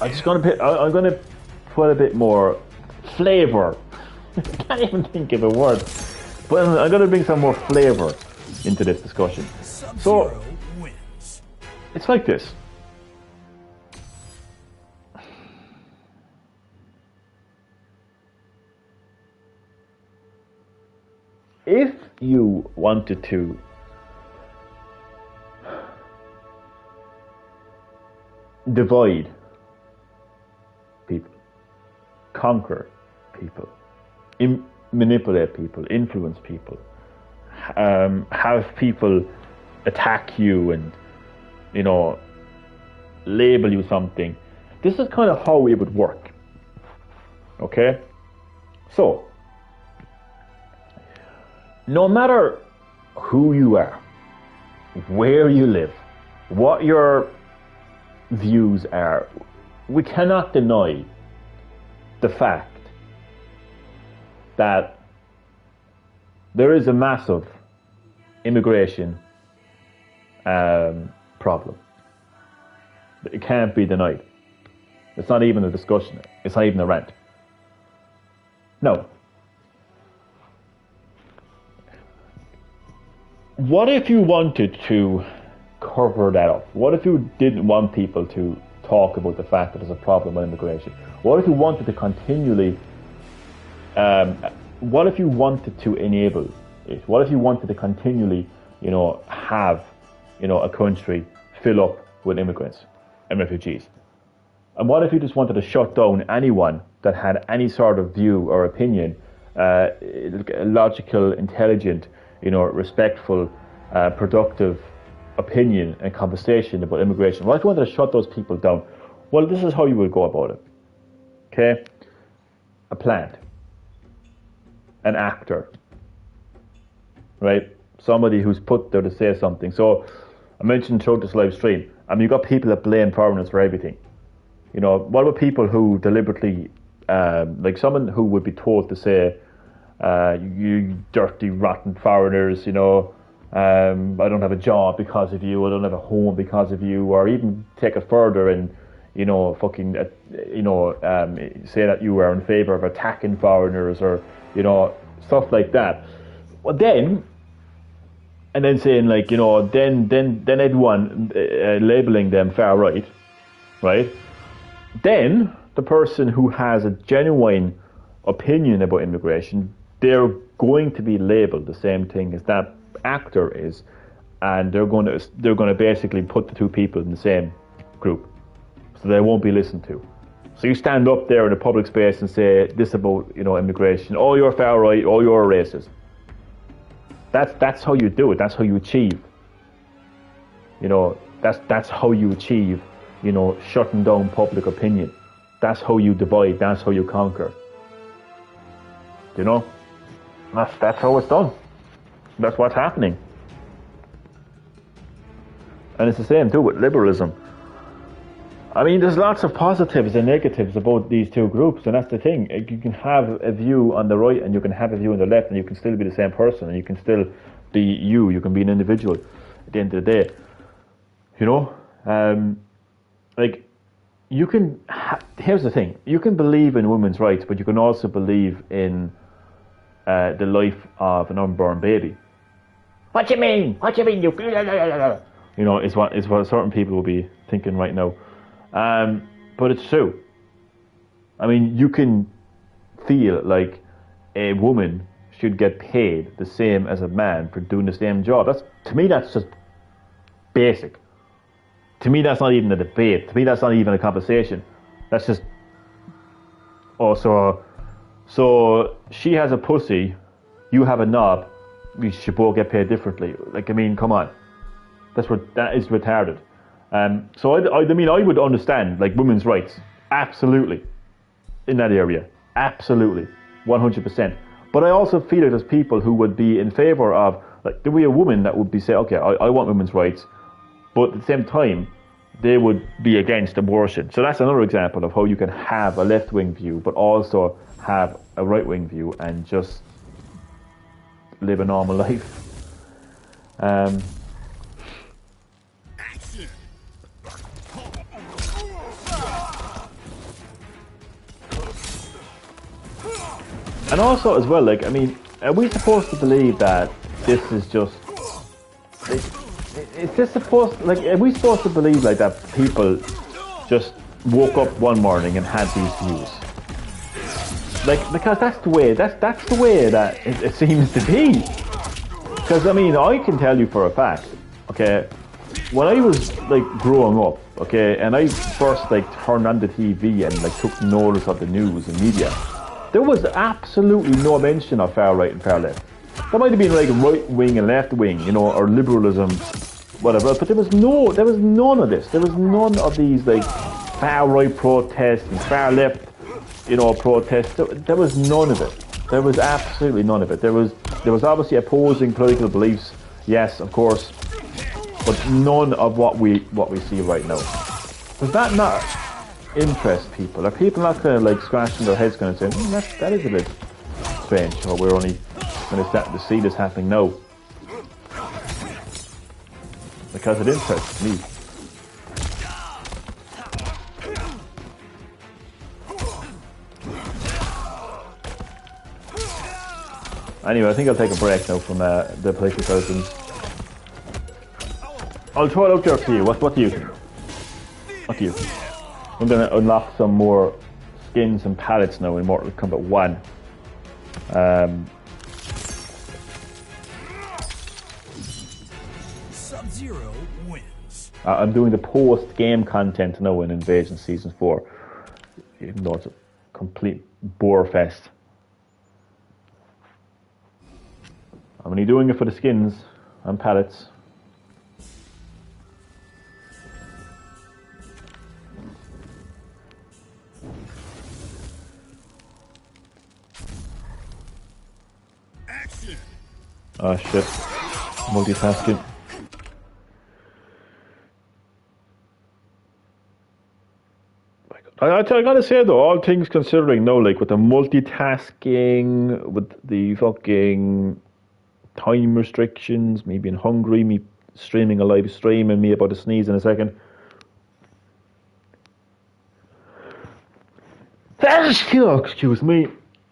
I'm going to put a bit more flavour. I can't even think of a word. But I'm going to bring some more flavour into this discussion. So, it's like this. If you wanted to divide people, conquer people, manipulate people, influence people, have people attack you and, label you something, this is kind of how it would work. Okay? So, no matter who you are, where you live, what your views are, we cannot deny the fact that there is a massive immigration problem. It can't be denied. It's not even a discussion. It's not even a rant. No. What if you wanted to cover that up? What if you didn't want people to talk about the fact that there's a problem with immigration? What if you wanted to continually, what if you wanted to enable it? What if you wanted to continually, have, a country fill up with immigrants and refugees? And what if you just wanted to shut down anyone that had any sort of view or opinion, logical, intelligent, respectful, productive opinion and conversation about immigration? What if you wanted to shut those people down? Well, this is how you would go about it. Okay? A plant. An actor. Right? Somebody who's put there to say something. So, I mentioned throughout this live stream, you've got people that blame foreigners for everything. You know, what about people who deliberately, like someone who would be told to say, you dirty, rotten foreigners, you know, I don't have a job because of you, I don't have a home because of you, or even take it further and, you know, fucking, say that you are in favour of attacking foreigners or, you know, stuff like that. Well, then saying like, you know, then everyone labelling them far right, right? Then the person who has a genuine opinion about immigration, they're going to be labelled the same thing as that actor is, and they're going to basically put the two people in the same group, so they won't be listened to. So you stand up there in a public space and say this about, you know, immigration. Oh, you're far right. Oh, you're a racist. That's how you do it. That's how you achieve. You know, that's how you achieve, you know, shutting down public opinion. That's how you divide. That's how you conquer. You know, that's how it's done. That's what's happening. And it's the same too with liberalism. I mean, there's lots of positives and negatives about these two groups, and that's the thing. You can have a view on the right and you can have a view on the left, and you can still be the same person, and you can still be you can be an individual at the end of the day. You know? Like, you can... here's the thing. You can believe in women's rights, but you can also believe in the life of an unborn baby. What do you mean? What do you mean? You know, is what certain people will be thinking right now. But it's true. I mean, you can feel like a woman should get paid the same as a man for doing the same job. To me, that's just basic. To me, that's not even a debate. To me, that's not even a conversation. That's just... Oh, so she has a pussy, you have a knob, we should both get paid differently. Like, I mean, come on. That is retarded. So I mean, I would understand, like, women's rights, absolutely, in that area, absolutely, 100%. But I also feel like there's people who would be in favour of, like, there would be a woman that would be saying, okay, I want women's rights, but at the same time, they would be against abortion. So that's another example of how you can have a left-wing view, but also have a right-wing view and just live a normal life. And also as well, like, I mean, are we supposed to believe that this is just... Is this supposed... Like, are we supposed to believe, like, that people just woke up one morning and had these views? Like, because that's the way that it seems to be. Because, I mean, I can tell you for a fact, okay, when I was, like, growing up, okay, and I first, like, turned on the TV and, like, took notice of the news and media, there was absolutely no mention of far right and far left. There might have been, like, right wing and left wing, you know, or liberalism, whatever, but there was none of this. There was none of these, like, far right protests and far left, you know, protests. There was none of it. There was absolutely none of it. There was obviously opposing political beliefs, yes, of course, but none of what we see right now. Does that not interest people? Are people not kind of, like, scratching their heads kind of saying, that is a bit strange, or we're only going to start to see this happening now? Because it interests me. Anyway, I think I'll take a break now from the political side of things. I'll throw it out there to you. What do you think? What do you think? I'm going to unlock some more skins and pallets now in Mortal Kombat 1. Sub-Zero wins. I'm doing the post-game content now in Invasion Season 4. Even though it's a complete bore fest. I'm only doing it for the skins and pallets. Action. Oh shit. Multitasking. My god. I gotta say though, all things considering, no, like with the multitasking, with the fucking time restrictions, me being hungry, me streaming a live stream, and me about to sneeze in a second. Excuse me.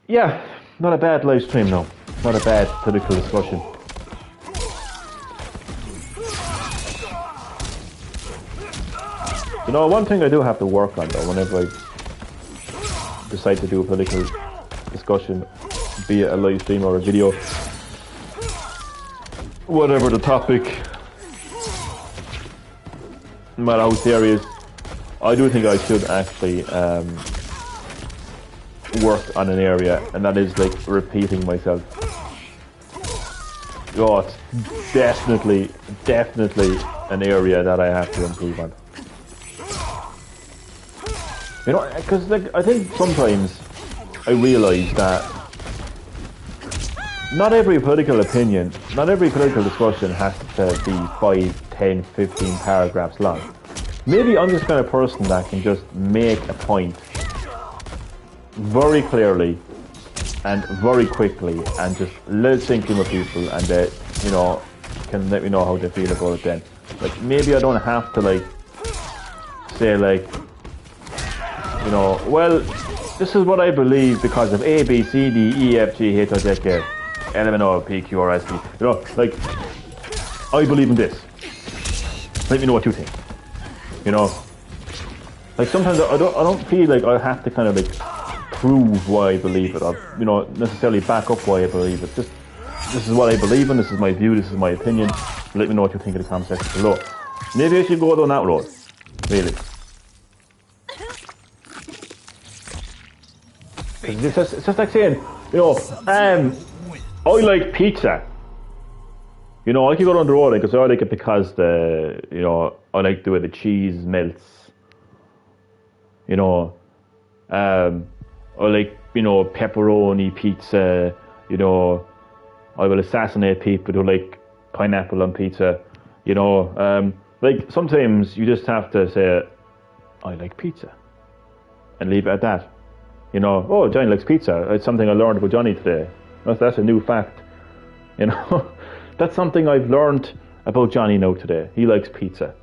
Yeah, not a bad live stream, no. Not a bad political discussion. You know, one thing I do have to work on though, whenever I decide to do a political discussion, be it a live stream or a video, whatever the topic, no matter how serious, I do think I should actually work on an area, and that is like repeating myself. Oh, it's definitely an area that I have to improve on. You know, because like I think sometimes I realise that not every political opinion, not every political discussion has to be 5, 10, 15 paragraphs long. Maybe I'm just kind of person that can just make a point very clearly and very quickly and just let it sink in with people, and they, you know, can let me know how they feel about it then. Like, maybe I don't have to, like, say, like, you know, well, this is what I believe because of A, B, C, D, E, F, G, H, I, J, K, L, M, N, O, P, Q, R, S, T. You know, like, I believe in this. Let me know what you think. You know, like sometimes I don't feel like I have to kind of like prove why I believe it, or, you know, necessarily back up why I believe it. Just, this is what I believe in, this is my view, this is my opinion. Let me know what you think in the comment section below. Maybe I should go down that road. Really. It's just like saying, you know, I like pizza. You know, I could go down the road because I like it because the, you know, I like the way the cheese melts. You know, I like, you know, pepperoni pizza. You know, I will assassinate people who like pineapple on pizza. You know, like sometimes you just have to say, I like pizza, and leave it at that. You know, oh, Johnny likes pizza. It's something I learned about Johnny today. That's a new fact. You know, that's something I've learned about Johnny now today. He likes pizza.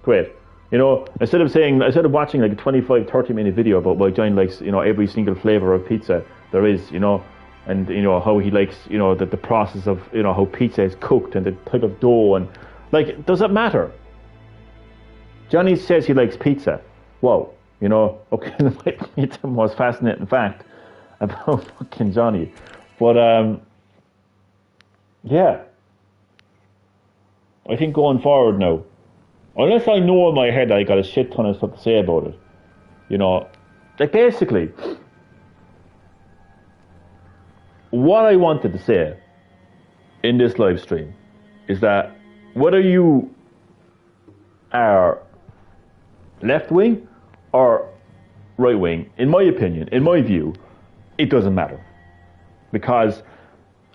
Great. You know, instead of watching like a 25, 30-minute video about why Johnny likes, you know, every single flavor of pizza there is, you know, and, you know, how he likes, you know, the process of, you know, how pizza is cooked and the type of dough, and, like, does it matter? Johnny says he likes pizza. Wow. You know, okay, that might be the most fascinating fact about fucking Johnny. But, yeah. I think going forward now, unless I know in my head I got a shit ton of stuff to say about it, you know, like basically, what I wanted to say in this live stream is that whether you are left wing or right wing, in my opinion, in my view, it doesn't matter. Because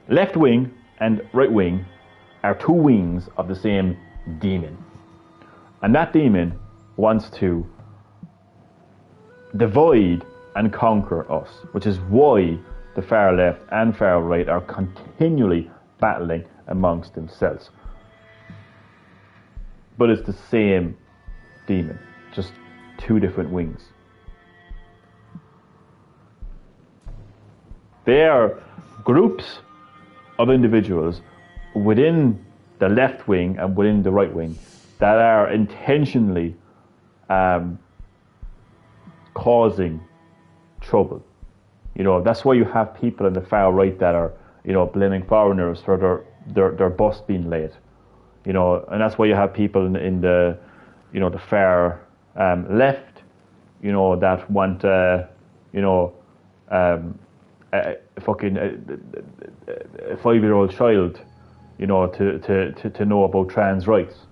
left wing and right wing are two wings of the same demon. And that demon wants to divide and conquer us, which is why the far left and far right are continually battling amongst themselves. But it's the same demon, just two different wings. They are groups of individuals within the left wing and within the right wing that are intentionally causing trouble. You know, that's why you have people on the far right that are, you know, blaming foreigners for their bus being late. You know, and that's why you have people in the, you know, the far left, you know, that want, you know, a 5-year-old child, you know, to know about trans rights.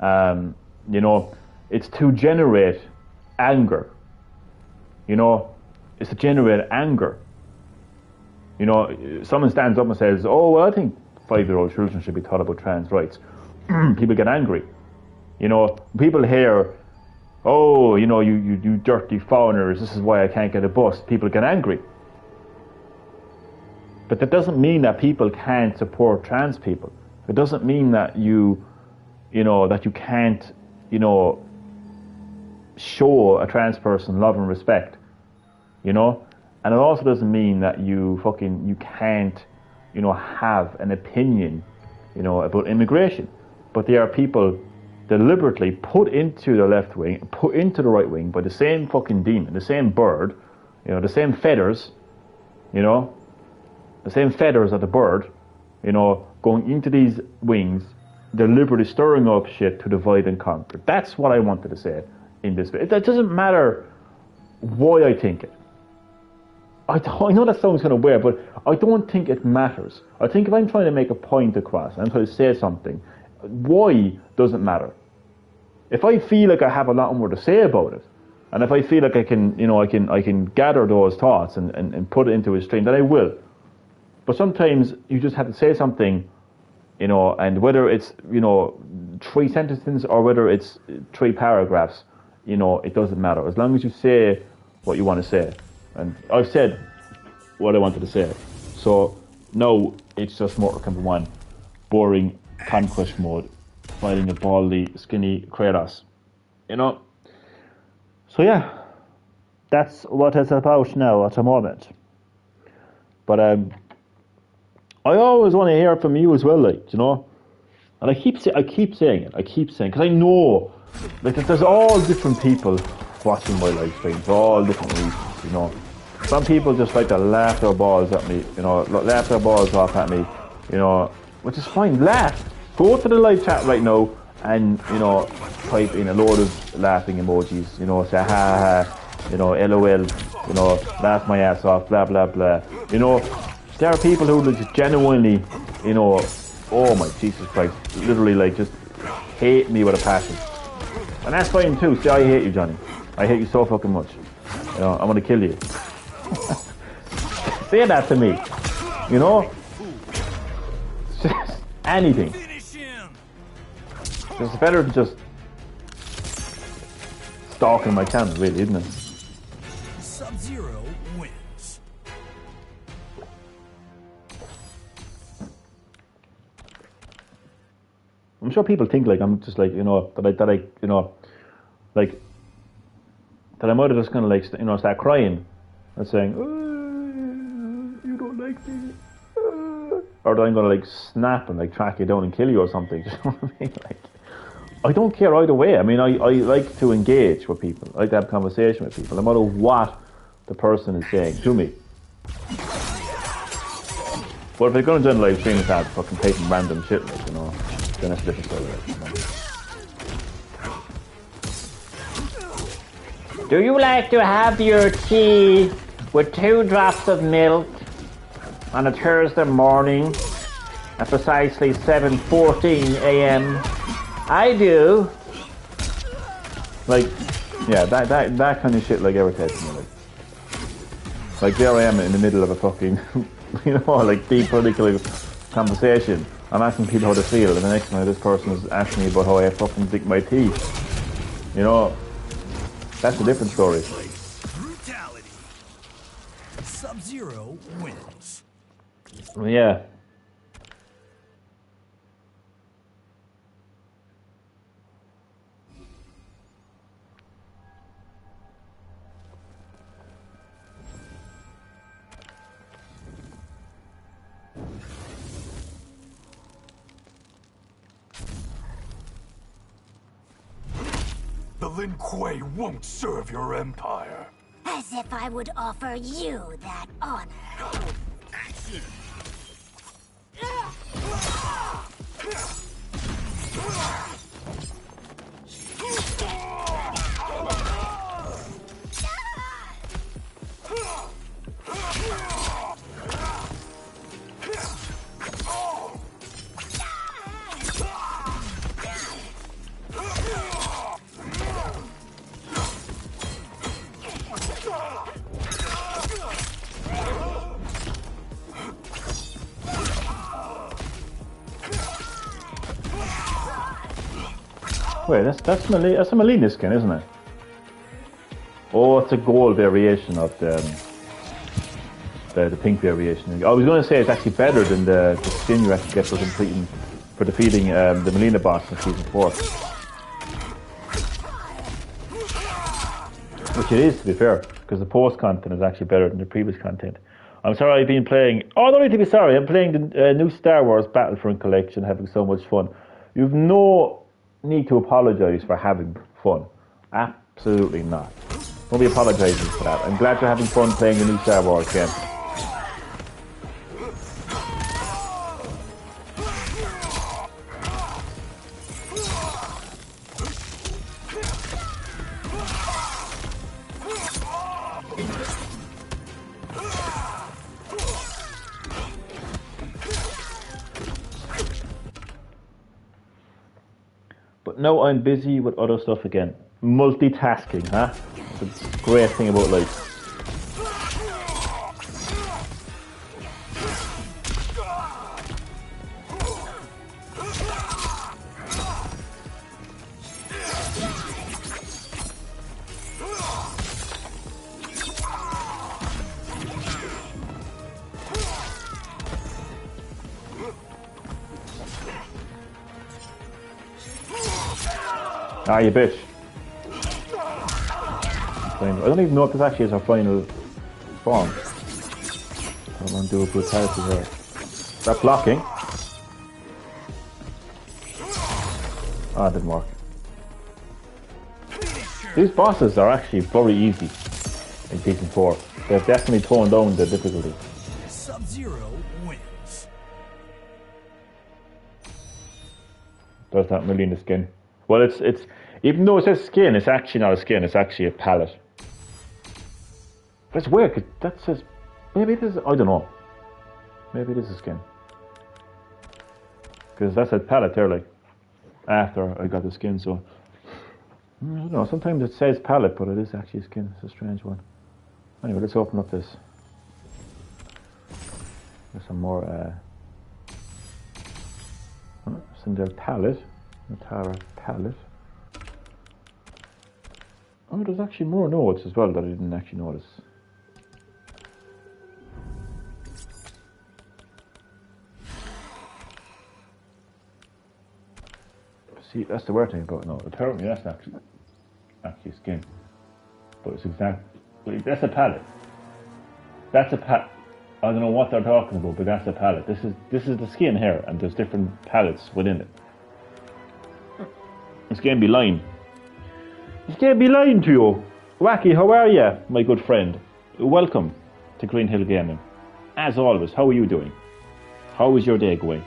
You know, it's to generate anger. You know, it's to generate anger. You know, someone stands up and says, oh, well, I think 5-year-old children should be taught about trans rights. People get angry. You know, people hear oh, you know, you dirty foreigners, this is why I can't get a bus, people get angry. But that doesn't mean that people can't support trans people. It doesn't mean that you know, that you can't, you know, show a trans person love and respect, you know? And it also doesn't mean that you can't, you know, have an opinion, you know, about immigration. But there are people deliberately put into the left wing, put into the right wing by the same fucking demon, the same bird, you know, the same feathers, you know, the same feathers of the bird, you know, going into these wings, deliberately stirring up shit to divide and conquer. That's what I wanted to say in this video. It doesn't matter why I think it. I know that sounds kind of weird, but I don't think it matters. I think if I'm trying to make a point across, I'm trying to say something, why doesn't matter. If I feel like I have a lot more to say about it, and if I feel like I can, you know, I can gather those thoughts and put it into a stream, then I will. But sometimes you just have to say something, you know, and whether it's, you know, 3 sentences or whether it's 3 paragraphs, you know, it doesn't matter. As long as you say what you want to say. And I've said what I wanted to say. So now it's just Mortal Kombat 1. Boring conquest mode. Fighting a baldy, skinny Kratos. You know? So yeah. That's what it's about now at the moment. But I always want to hear from you as well, like, you know? And I keep saying it, because I know, like, there's all different people watching my live stream for all different reasons, you know. Some people just like to laugh their balls at me, you know, laugh their balls off at me, you know, which is fine, laugh. Go to the live chat right now and, you know, type in a load of laughing emojis, you know, say ha ha ha, you know, LOL, you know, laugh my ass off, blah blah blah. You know, there are people who just genuinely, you know, oh my Jesus Christ, literally like just hate me with a passion. And that's fine too. See, I hate you, Johnny. I hate you so fucking much. You know, I'm gonna kill you. Say that to me. You know? Just anything. It's better than just stalking my channel, really, isn't it? Sub-Zero wins. I'm sure people think like I'm just like, you know, that I you know, like that I might have just kind of like, you know, start crying and saying, you don't like me, or that I'm gonna like snap and like track you down and kill you or something. You know what I mean? Like, I don't care either way. I mean, I like to engage with people. I like to have conversation with people, no matter what the person is saying to me. But if they're going to do a live stream and start fucking taking random shit, like, you know, then that's a different story. You know. Do you like to have your tea with 2 drops of milk on a Thursday morning at precisely 7:14 a.m.? I do. Like, yeah, that kind of shit like irritates me. Like there I am in the middle of a fucking, you know, like deep political conversation. I'm asking people how they feel, and the next minute this person is asking me about how I fucking drink my tea. You know, that's a different story. Brutality. Sub-Zero wins. Yeah. The Lin Kuei won't serve your empire. As if I would offer you that honor. Action! Wait, that's a Melina skin, isn't it? Oh, it's a gold variation of the pink variation. I was going to say it's actually better than the skin you actually get for defeating the Melina boss in Season 4. Which it is, to be fair, because the post content is actually better than the previous content. I'm sorry I've been playing... Oh, don't need to be sorry. I'm playing the new Star Wars Battlefront collection, having so much fun. You've no need to apologise for having fun. Absolutely not. Don't be apologising for that. I'm glad you're having fun playing the new Star Wars game. But now I'm busy with other stuff again. Multitasking, huh? It's a great thing about life. Ah, you bitch. I don't even know if this actually is our final form. I don't want to do a brutality here. Is that blocking? Ah, it didn't work. These bosses are actually very easy in Season 4. They've definitely toned down the difficulty. Sub-Zero wins. There's that Melina skin. Well, it's even though it says skin, it's actually not a skin. It's actually a palette. That's weird. 'Cause that says maybe it is. I don't know. Maybe it is a skin. Because that said palette there, like after I got the skin. So I don't know. Sometimes it says palette, but it is actually a skin. It's a strange one. Anyway, let's open up this. There's some more. Sindel palette. Natara palette. Oh, there's actually more notes as well that I didn't actually notice. See, that's the weird thing about it. No, apparently that's actually skin. But it's exactly... That's a palette. That's a palette. I don't know what they're talking about, but that's a palette. This is the skin here, and there's different palettes within it. This game be lying. This game be lying to you. Wacky, how are you, my good friend? Welcome to Green Hill Gaming. As always, how are you doing? How is your day going?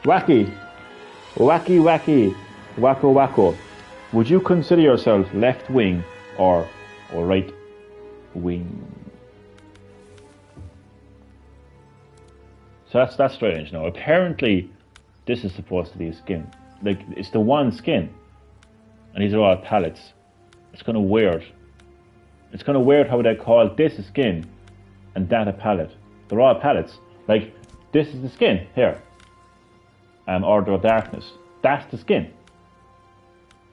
Wacky, wacko, wacko. Would you consider yourself left wing or right wing? So that's strange now. Apparently, this is supposed to be a skin. Like, it's the one skin. And these are all palettes. It's kind of weird. It's kind of weird how they call this a skin and that a palette. They're all palettes. Like, this is the skin, here. Order of Darkness. That's the skin.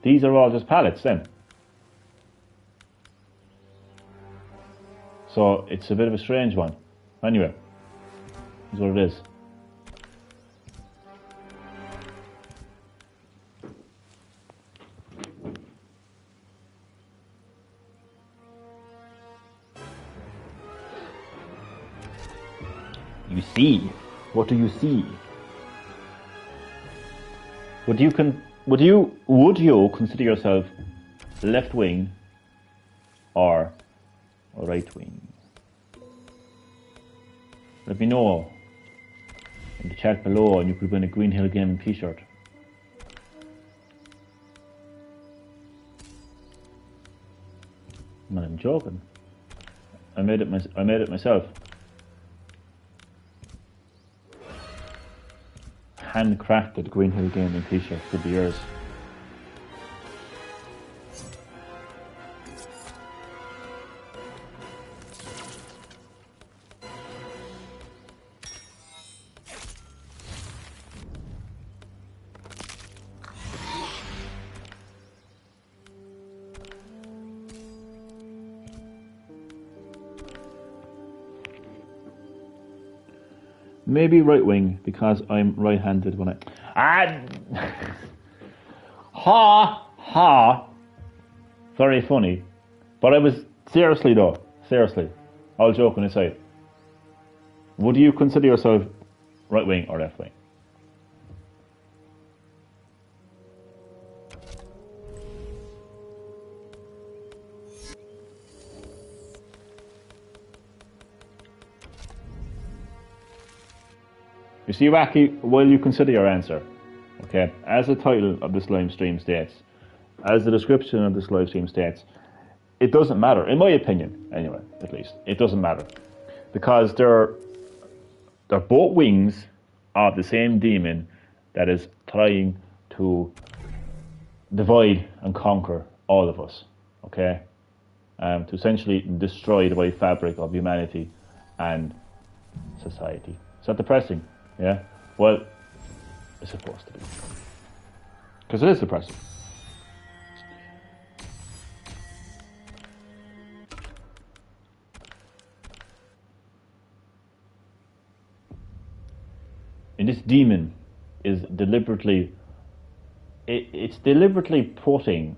These are all just palettes then. So, it's a bit of a strange one. Anyway, here's what it is. You see? What do you see? Would you consider yourself left wing or right wing? Let me know in the chat below, and you could win a Green Hill Gaming t-shirt. I'm not even joking. I made it myself. Handcrafted Green Hill Gaming t-shirt could be yours. Maybe right wing because I'm right-handed when ha ha. Very funny, but I was seriously though. Seriously, all joking aside. Would you consider yourself right wing or left wing? You see, Wacky, while you consider your answer, okay, as the title of this live stream states, as the description of this live stream states, it doesn't matter, in my opinion, anyway, at least, it doesn't matter. Because they're both wings of the same demon that is trying to divide and conquer all of us, okay? To essentially destroy the very fabric of humanity and society. Is that depressing? Yeah? Well, it's supposed to be. Because it is depressing. And this demon is deliberately, it's deliberately putting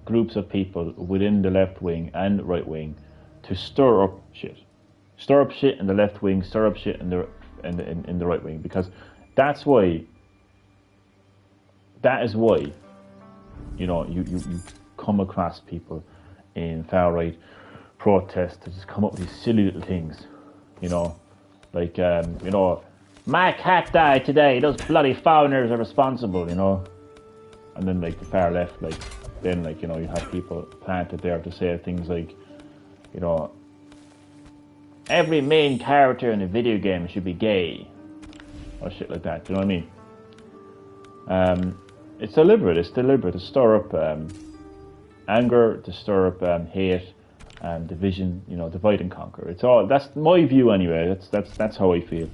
groups of people within the left wing and right wing to stir up shit. Stir up shit in the left wing, stir up shit in the right wing, because that is why, you know, you come across people in far right protests to just come up with these silly little things, you know, like you know, my cat died today, those bloody foreigners are responsible, you know. And then like the far left, like then like, you know, you have people planted there to say things like, you know, every main character in a video game should be gay, or shit like that. Do you know what I mean? It's deliberate to stir up anger, to stir up hate, division. You know, divide and conquer. It's all. That's my view anyway. That's how I feel.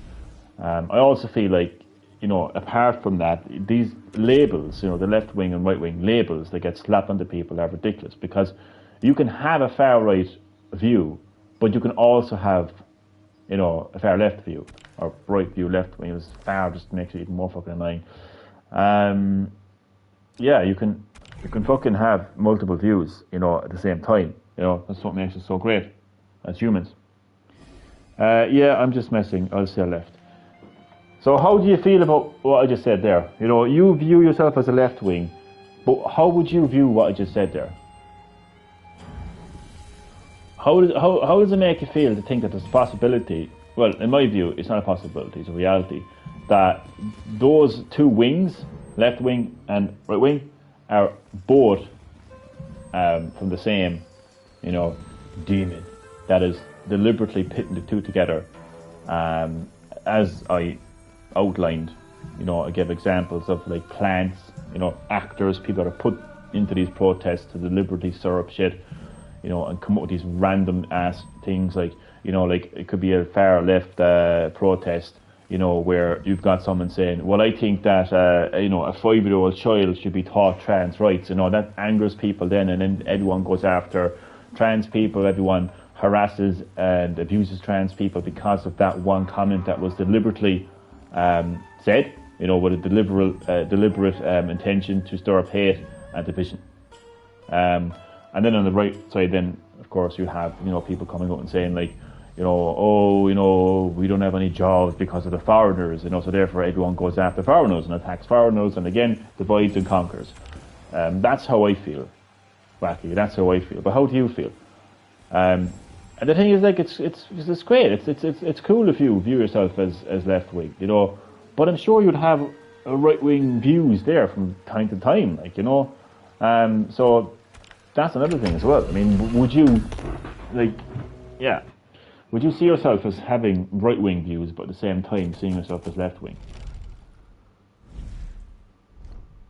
I also feel like, you know, apart from that, these labels, you know, the left wing and right wing labels that get slapped onto people are ridiculous, because you can have a far right view, but you can also have, you know, a far left view, or right view, left wing. It's far just makes it even more fucking annoying. Yeah, you can fucking have multiple views, you know, at the same time. You know, that's what makes us so great as humans. Yeah, I'm just messing. I'll say left. So how do you feel about what I just said there? You know, you view yourself as a left wing, but how would you view what I just said there? How does it make you feel to think that there's a possibility, well, in my view, it's not a possibility, it's a reality, that those two wings, left wing and right wing, are both from the same, you know, demon that is deliberately pitting the two together. As I outlined, you know, I gave examples of like plants, you know, actors, people that are put into these protests to deliberately stir up shit, you know, and come up with these random ass things like, you know, like it could be a far left protest, you know, where you've got someone saying, well, I think that, you know, a 5-year-old child should be taught trans rights, you know, that angers people then, and then everyone goes after trans people, everyone harasses and abuses trans people because of that one comment that was deliberately said, you know, with a deliberate intention to stir up hate and division. And then on the right side, then of course you have, you know, people coming out and saying like, you know, oh, you know, we don't have any jobs because of the foreigners, you know, so therefore everyone goes after foreigners and attacks foreigners, and again divides and conquers. That's how I feel, Wacky. That's how I feel. But how do you feel? And the thing is, like, it's great. It's cool if you view yourself as left wing, you know. But I'm sure you'd have right wing views there from time to time, like, you know. So that's another thing as well. I mean, would you, like, yeah, would you see yourself as having right wing views, but at the same time seeing yourself as left wing?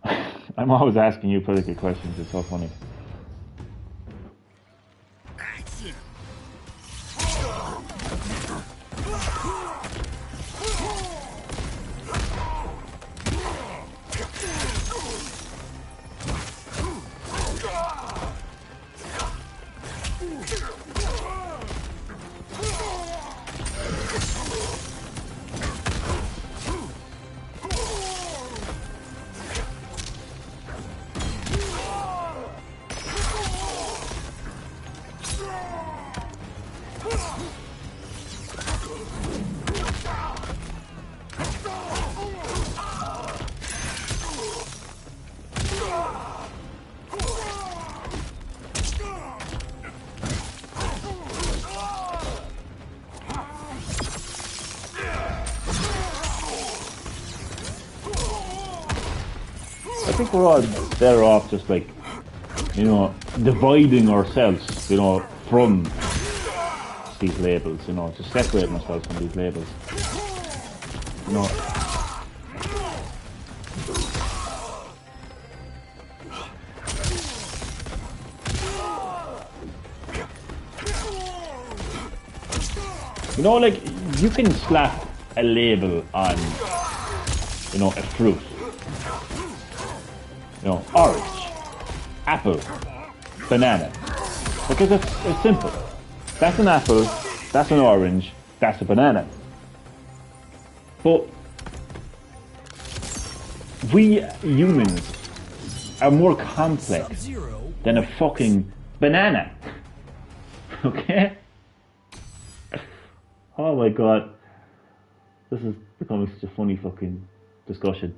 I'm always asking you political questions. It's so funny. think we're all better off just like, you know, dividing ourselves, you know, from these labels, you know, just separating ourselves from these labels. You know. You know, like, you can slap a label on, you know, a fruit. You know, orange, apple, banana. Because it's simple. That's an apple, that's an orange, that's a banana. But we humans are more complex than a fucking banana. Okay? Oh my god. This is becoming such a funny fucking discussion.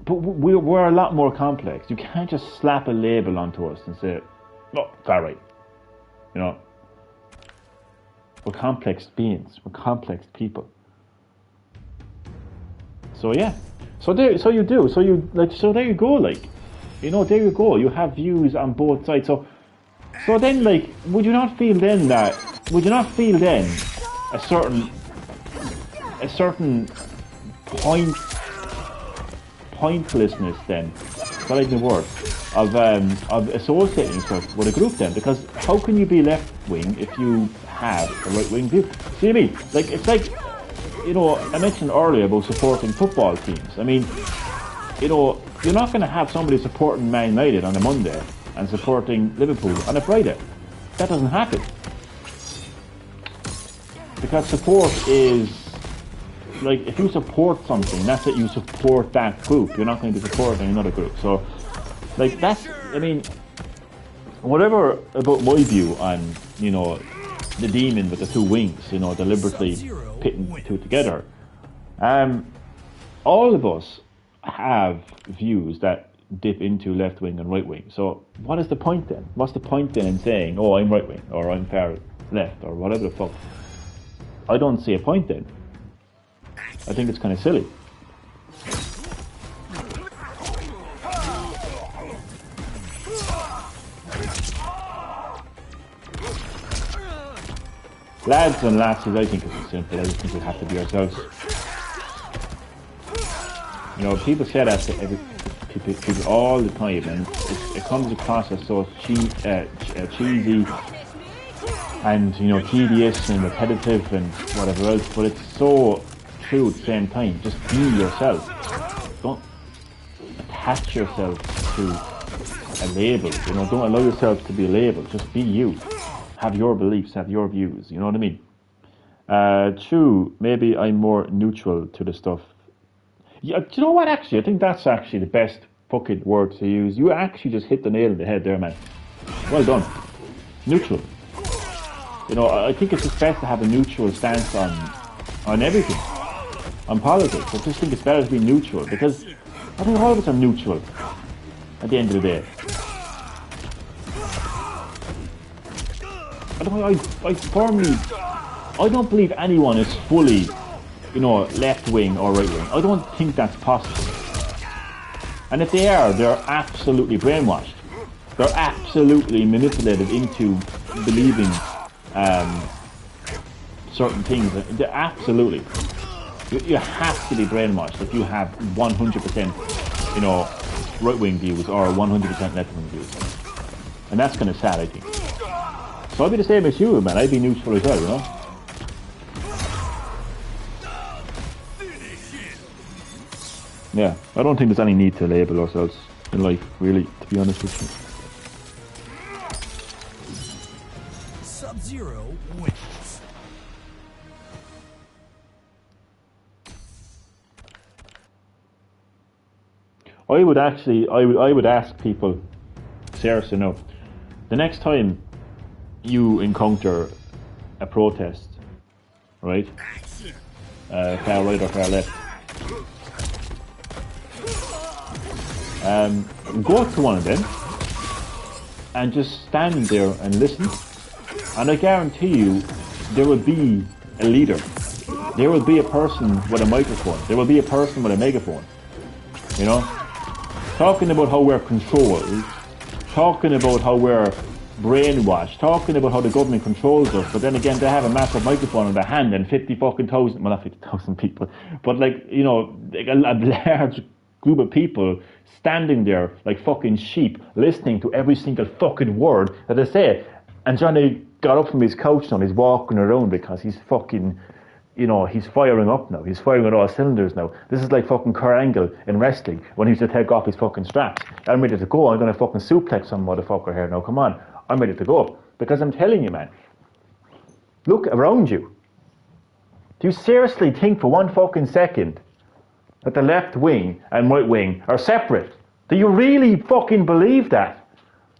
But we're a lot more complex. You can't just slap a label onto us and say, oh, it's alright. You know? We're complex beings. We're complex people. So yeah. So there you go, like, you know, there you go. You have views on both sides. So then, like, would you not feel then a certain pointlessness then, well, like the word, of associating yourself with a group then? Because how can you be left wing if you have a right wing view? See what I mean? Like, it's like, you know, I mentioned earlier about supporting football teams. I mean, you know, you're not going to have somebody supporting Man United on a Monday and supporting Liverpool on a Friday. That doesn't happen. Because support is, like, if you support something, that's it, you support that group. You're not going to be supporting another group. So, like, that's, I mean, whatever about my view on, you know, the demon with the two wings, you know, deliberately pitting the two together. All of us have views that dip into left wing and right wing. So what is the point then? What's the point then in saying, oh, I'm right wing, or I'm far left, or whatever the fuck? I don't see a point then. I think it's kind of silly. Lads and lasses, I think it's simple. I just think we have to be ourselves. You know, people say that to people all the time, and it comes across as so cheesy and, you know, tedious and repetitive and whatever else, but it's so true at the same time. Just be yourself. Don't attach yourself to a label, you know, don't allow yourself to be a label. Just be you. Have your beliefs, have your views, you know what I mean? True, maybe I'm more neutral to the stuff. Yeah, do you know what, actually? I think that's actually the best fucking word to use. You actually just hit the nail on the head there, man. Well done. Neutral. You know, I think it's just best to have a neutral stance on everything. On politics. I just think it's better to be neutral, because I think all of us are neutral at the end of the day. I don't believe anyone is fully, you know, left wing or right wing. I don't think that's possible. And if they are, they're absolutely brainwashed. They're absolutely manipulated into believing certain things. They're absolutely. You have to be brainwashed if you have 100%, you know, right wing views or 100% left wing views. And that's kind of sad, I think. So I'd be the same as you, man. I'd be neutral as well, you know? Yeah, I don't think there's any need to label ourselves in life, really, to be honest with you. Sub-Zero wins. I would ask people, seriously no, the next time you encounter a protest, right? Far right or far left. Go to one of them and just stand there and listen. And I guarantee you, there will be a leader. There will be a person with a microphone. There will be a person with a megaphone. You know? talking about how we're controlled, talking about how we're brainwashed, talking about how the government controls us, but then again they have a massive microphone in their hand and 50,000, well not 50,000 people, but like, you know, like a large group of people standing there like fucking sheep, listening to every single fucking word that they say. And Johnny got up from his couch now and he's walking around because he's fucking, you know, he's firing up now. He's firing on all cylinders now. This is like fucking Kurt Angle in wrestling when he used to take off his fucking straps. I'm ready to go. I'm going to fucking suplex some motherfucker here now. Come on. I'm ready to go. Because I'm telling you, man, look around you. Do you seriously think for one fucking second that the left wing and right wing are separate? Do you really fucking believe that?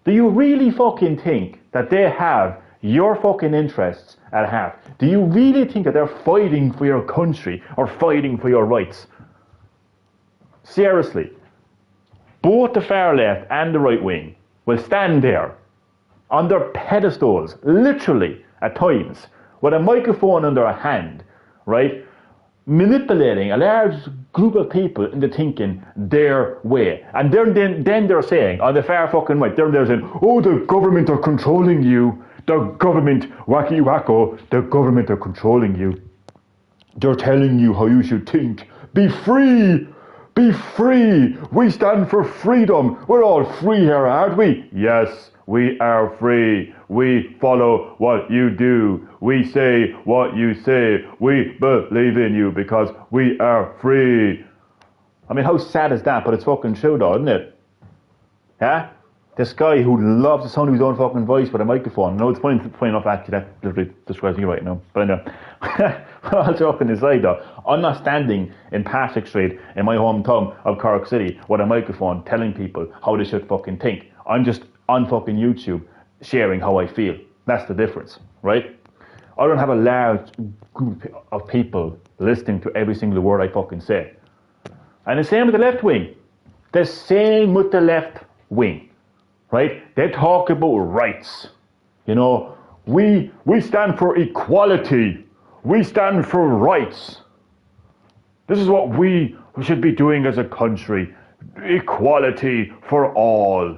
Do you really fucking think that they have your fucking interests at heart? Do you really think that they're fighting for your country or fighting for your rights? Seriously, both the far left and the right wing will stand there on their pedestals, literally at times, with a microphone in their hand, right, manipulating a large group of people into thinking their way. And then they're saying, on the far fucking right, they're saying, oh, the government are controlling you. The government, wacky wacko, the government are controlling you. They're telling you how you should think. Be free! Be free! We stand for freedom. We're all free here, aren't we? Yes, we are free. We follow what you do. We say what you say. We believe in you because we are free. I mean, how sad is that? But it's fucking true though, isn't it? Yeah? This guy who loves the sound of his own fucking voice with a microphone. No, it's funny enough actually, that literally describes me right now. But anyway, all joking aside though, I'm not standing in Patrick Street in my hometown of Cork City with a microphone telling people how they should fucking think. I'm just on fucking YouTube sharing how I feel. That's the difference, right? I don't have a large group of people listening to every single word I fucking say. And the same with the left wing. The same with the left wing. Right? They talk about rights. You know, we stand for equality. We stand for rights. This is what we should be doing as a country. Equality for all.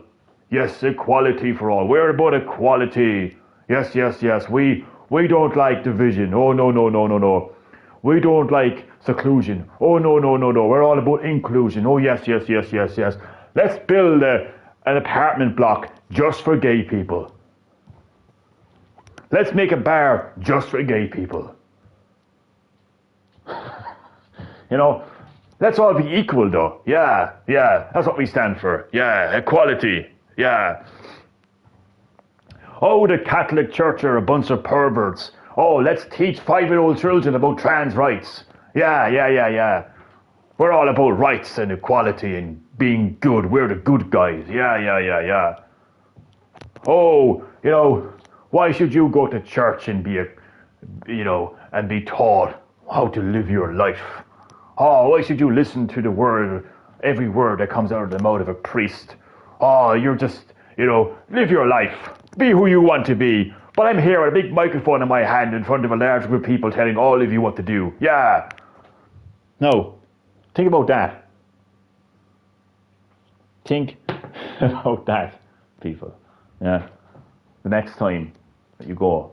Yes, equality for all. We're about equality. Yes, yes, yes. We don't like division. Oh, no. We don't like seclusion. Oh, no. We're all about inclusion. Oh, yes. Let's build an apartment block just for gay people. Let's make a bar just for gay people. You know, let's all be equal though. Yeah, that's what we stand for. Yeah, equality. Yeah. Oh, the Catholic Church are a bunch of perverts. Oh, let's teach 5-year-old children about trans rights. Yeah. We're all about rights and equality and being good. We're the good guys. Yeah. Oh, you know, why should you go to church and be and be taught how to live your life? Oh, why should you listen to the word, every word that comes out of the mouth of a priest? Oh, you're just, live your life. Be who you want to be. But I'm here with a big microphone in my hand in front of a large group of people telling all of you what to do. Yeah. No. Think about that. Think about that, people. Yeah. The next time that you go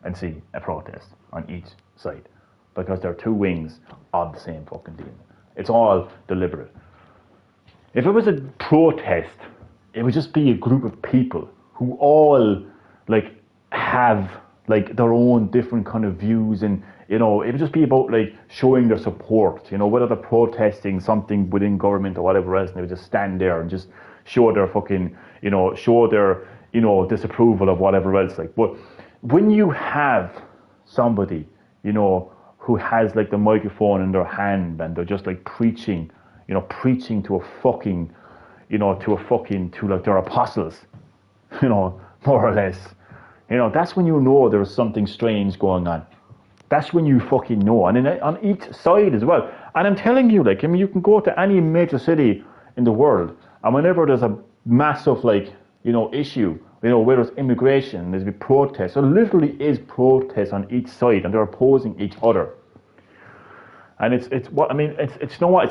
and see a protest on each side, because there are two wings of the same fucking deal. It's all deliberate. If it was a protest, it would just be a group of people who all have their own different kind of views, and it would just be about showing their support, whether they're protesting something within government or whatever else, and they would just stand there and just show their fucking, show their, disapproval of whatever else. But when you have somebody, who has the microphone in their hand and they're just preaching, preaching to a fucking, to their apostles, more or less, that's when there's something strange going on. That's when you fucking know. And on each side as well. And I'm telling you, you can go to any major city in the world, and whenever there's a massive, issue, where there's immigration, there's protests. There literally is protests on each side, and they're opposing each other. And it's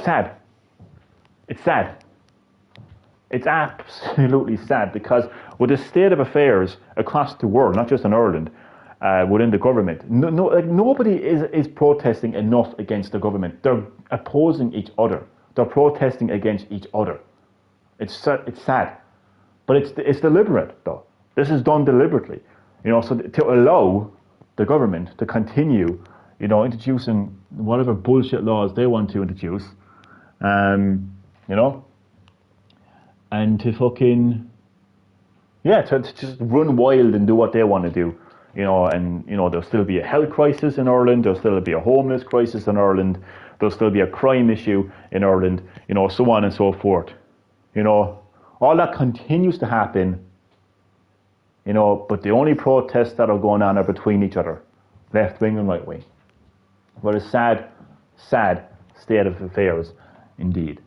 sad. It's sad. It's absolutely sad because with the state of affairs across the world, not just in Ireland, within the government, nobody is protesting enough against the government. They're opposing each other. They're protesting against each other. It's sad, but it's deliberate though. This is done deliberately, so to allow the government to continue, introducing whatever bullshit laws they want to introduce, and to fucking, to just run wild and do what they want to do, and there'll still be a health crisis in Ireland, there'll still be a homeless crisis in Ireland, there'll still be a crime issue in Ireland, so on and so forth. All that continues to happen, but the only protests that are going on are between each other, left wing and right wing. What a sad, sad state of affairs indeed.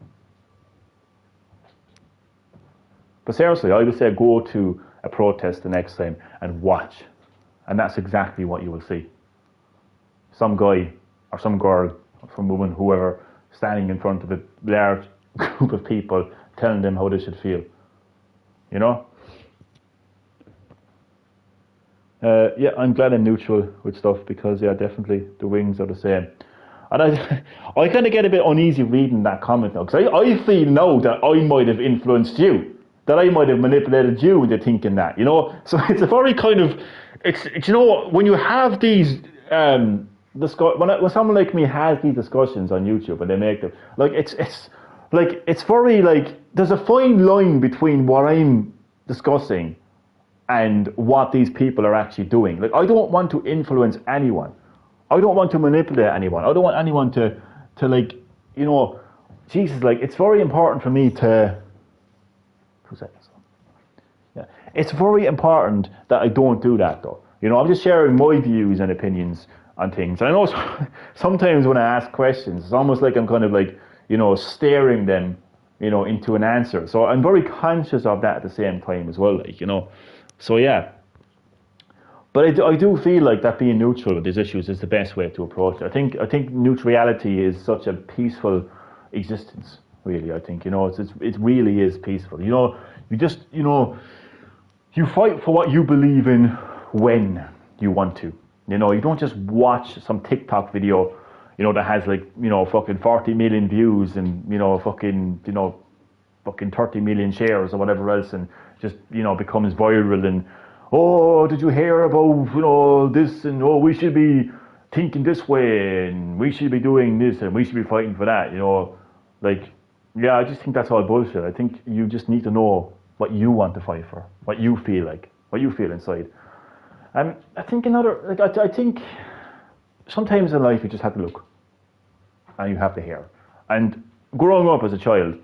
But seriously, I would say go to a protest the next time and watch. And that's exactly what you will see. Some guy or some girl or some woman, whoever, standing in front of a large group of people telling them how they should feel. I'm glad I'm neutral with stuff because, definitely the wings are the same. And I kind of get a bit uneasy reading that comment now because I feel now that I might have influenced you, that I might have manipulated you into thinking that, So it's a very kind of, when you have these, when someone like me has these discussions on YouTube and they make them, it's very there's a fine line between what I'm discussing and what these people are actually doing. I don't want to influence anyone. I don't want to manipulate anyone. I don't want anyone to Jesus, it's very important for me to, 2 seconds. Yeah. It's very important that I don't do that though. I'm just sharing my views and opinions on things. And I know sometimes when I ask questions, it's almost like I'm kind of staring them, into an answer. So I'm very conscious of that at the same time as well, So yeah. But I do feel like that being neutral with these issues is the best way to approach it. I think neutrality is such a peaceful existence, really. I think, it really is peaceful. You just, you fight for what you believe in when you want to. You don't just watch some TikTok video, that has fucking 40 million views and, fucking 30 million shares or whatever else and just, becomes viral and, oh, did you hear about, this and, oh, we should be thinking this way and we should be doing this and we should be fighting for that, I just think that's all bullshit. I think you just need to know what you want to fight for, what you feel like, what you feel inside. I think I think sometimes in life you just have to look and you have to hear. And growing up as a child,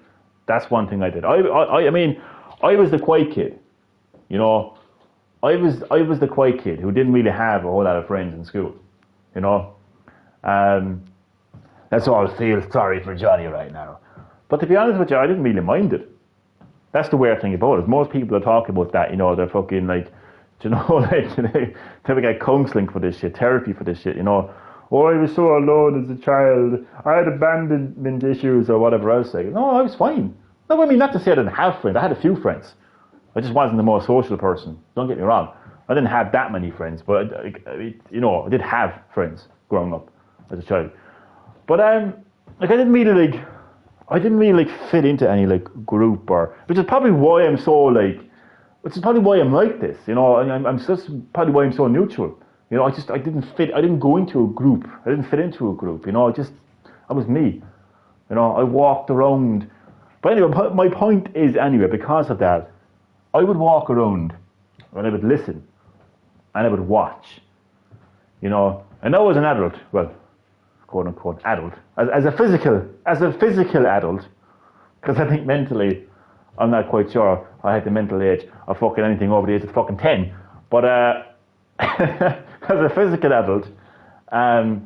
that's one thing I did. I mean, I was the quiet kid, I was the quiet kid who didn't really have a whole lot of friends in school, That's all I feel sorry for Johnny right now. But to be honest with you, I didn't really mind it. That's the weird thing about it. Most people are talking about that, they're fucking they get counselling for this shit, therapy for this shit, Oh, I was so alone as a child. I had abandonment issues or whatever else. No, I was fine. No, I mean, not to say I didn't have friends. I had a few friends. I just wasn't the most social person. Don't get me wrong. I didn't have that many friends, but I did have friends growing up as a child. But I didn't really fit into any group which is probably why I'm so which is probably why I'm like this. I'm just probably why I'm so neutral. I didn't fit. I didn't go into a group. I didn't fit into a group. I was me. I walked around. But anyway, my point is anyway, because of that, I would walk around and I would listen and I would watch. And I was an adult, well, quote unquote adult, as a physical adult, because I think mentally, I'm not quite sure I had the mental age of fucking anything over the age of fucking 10. But as a physical adult, I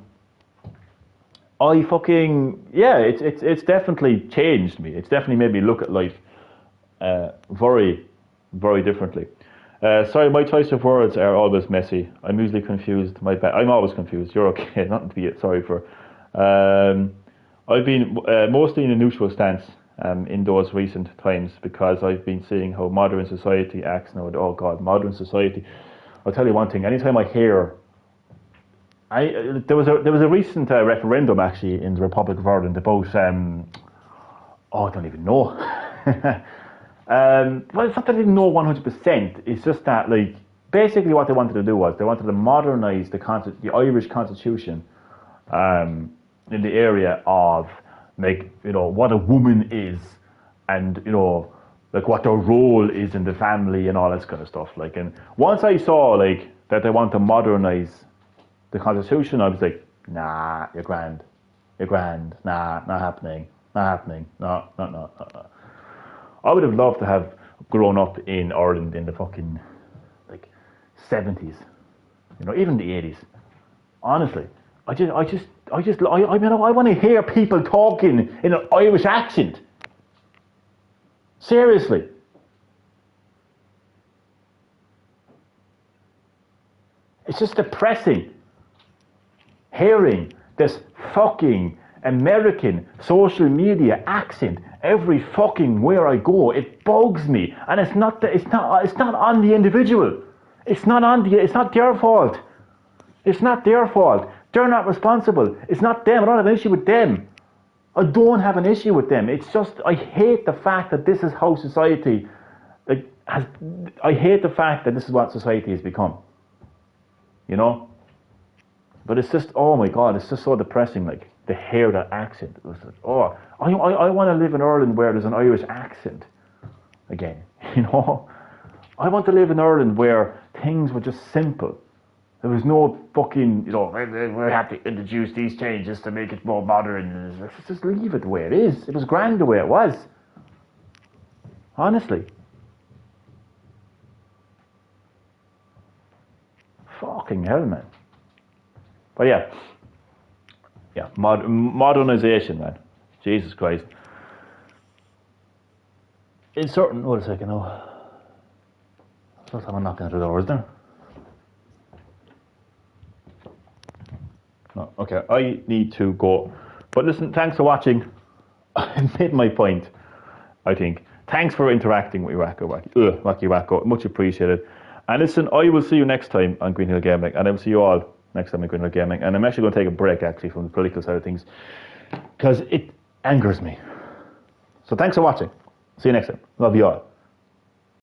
fucking, it's definitely changed me. It's definitely made me look at life very, very differently. Sorry, my choice of words are always messy. I'm usually confused. I'm always confused. You're okay. Nothing to be sorry for. I've been mostly in a neutral stance in those recent times, because I've been seeing how modern society acts now. Oh God, modern society. I'll tell you one thing. Anytime I hear, there was a recent referendum actually in the Republic of Ireland about I don't even know. Well, it's not that I didn't know 100%. It's just that, like, basically what they wanted to do was they wanted to modernise the Irish Constitution in the area of, like, you know, what a woman is, and, you know, like what their role is in the family and all that kind of stuff. Like, and once I saw, like, that they want to modernise the Constitution, I was like, nah, you're grand, nah, not happening, no. I would have loved to have grown up in Ireland in the fucking, like, 70s, you know, even the 80s. Honestly, I want to hear people talking in an Irish accent. Seriously. It's just depressing hearing this fucking American social media accent every fucking where I go. It bugs me, and it's not on the individual. It's not their fault. It's not their fault. They're not responsible. It's not them. I don't have an issue with them. I don't have an issue with them. It's just, I hate the fact that this is how society, I hate the fact that this is what society has become. You know? But it's just, oh my God, it's just so depressing, like, to hear that accent. It was like, oh, I want to live in Ireland where there's an Irish accent again, you know? I want to live in Ireland where things were just simple. There was no fucking, you know, we have to introduce these changes to make it more modern. Let's just leave it the way it is. It was grand the way it was. Honestly. Fucking hell, man. But yeah, modernization, man. Jesus Christ. In certain, wait a second now. First time I'm knocking at the doors there. No, okay, I need to go. But listen, thanks for watching. I made my point, I think. Thanks for interacting with Wacky Wacko. Much appreciated. And listen, I will see you next time on Green Hill Gaming, and I will see you all next time on Green Hill Gaming. And I'm actually going to take a break, actually, from the political side of things, because it angers me. So thanks for watching. See you next time. Love you all.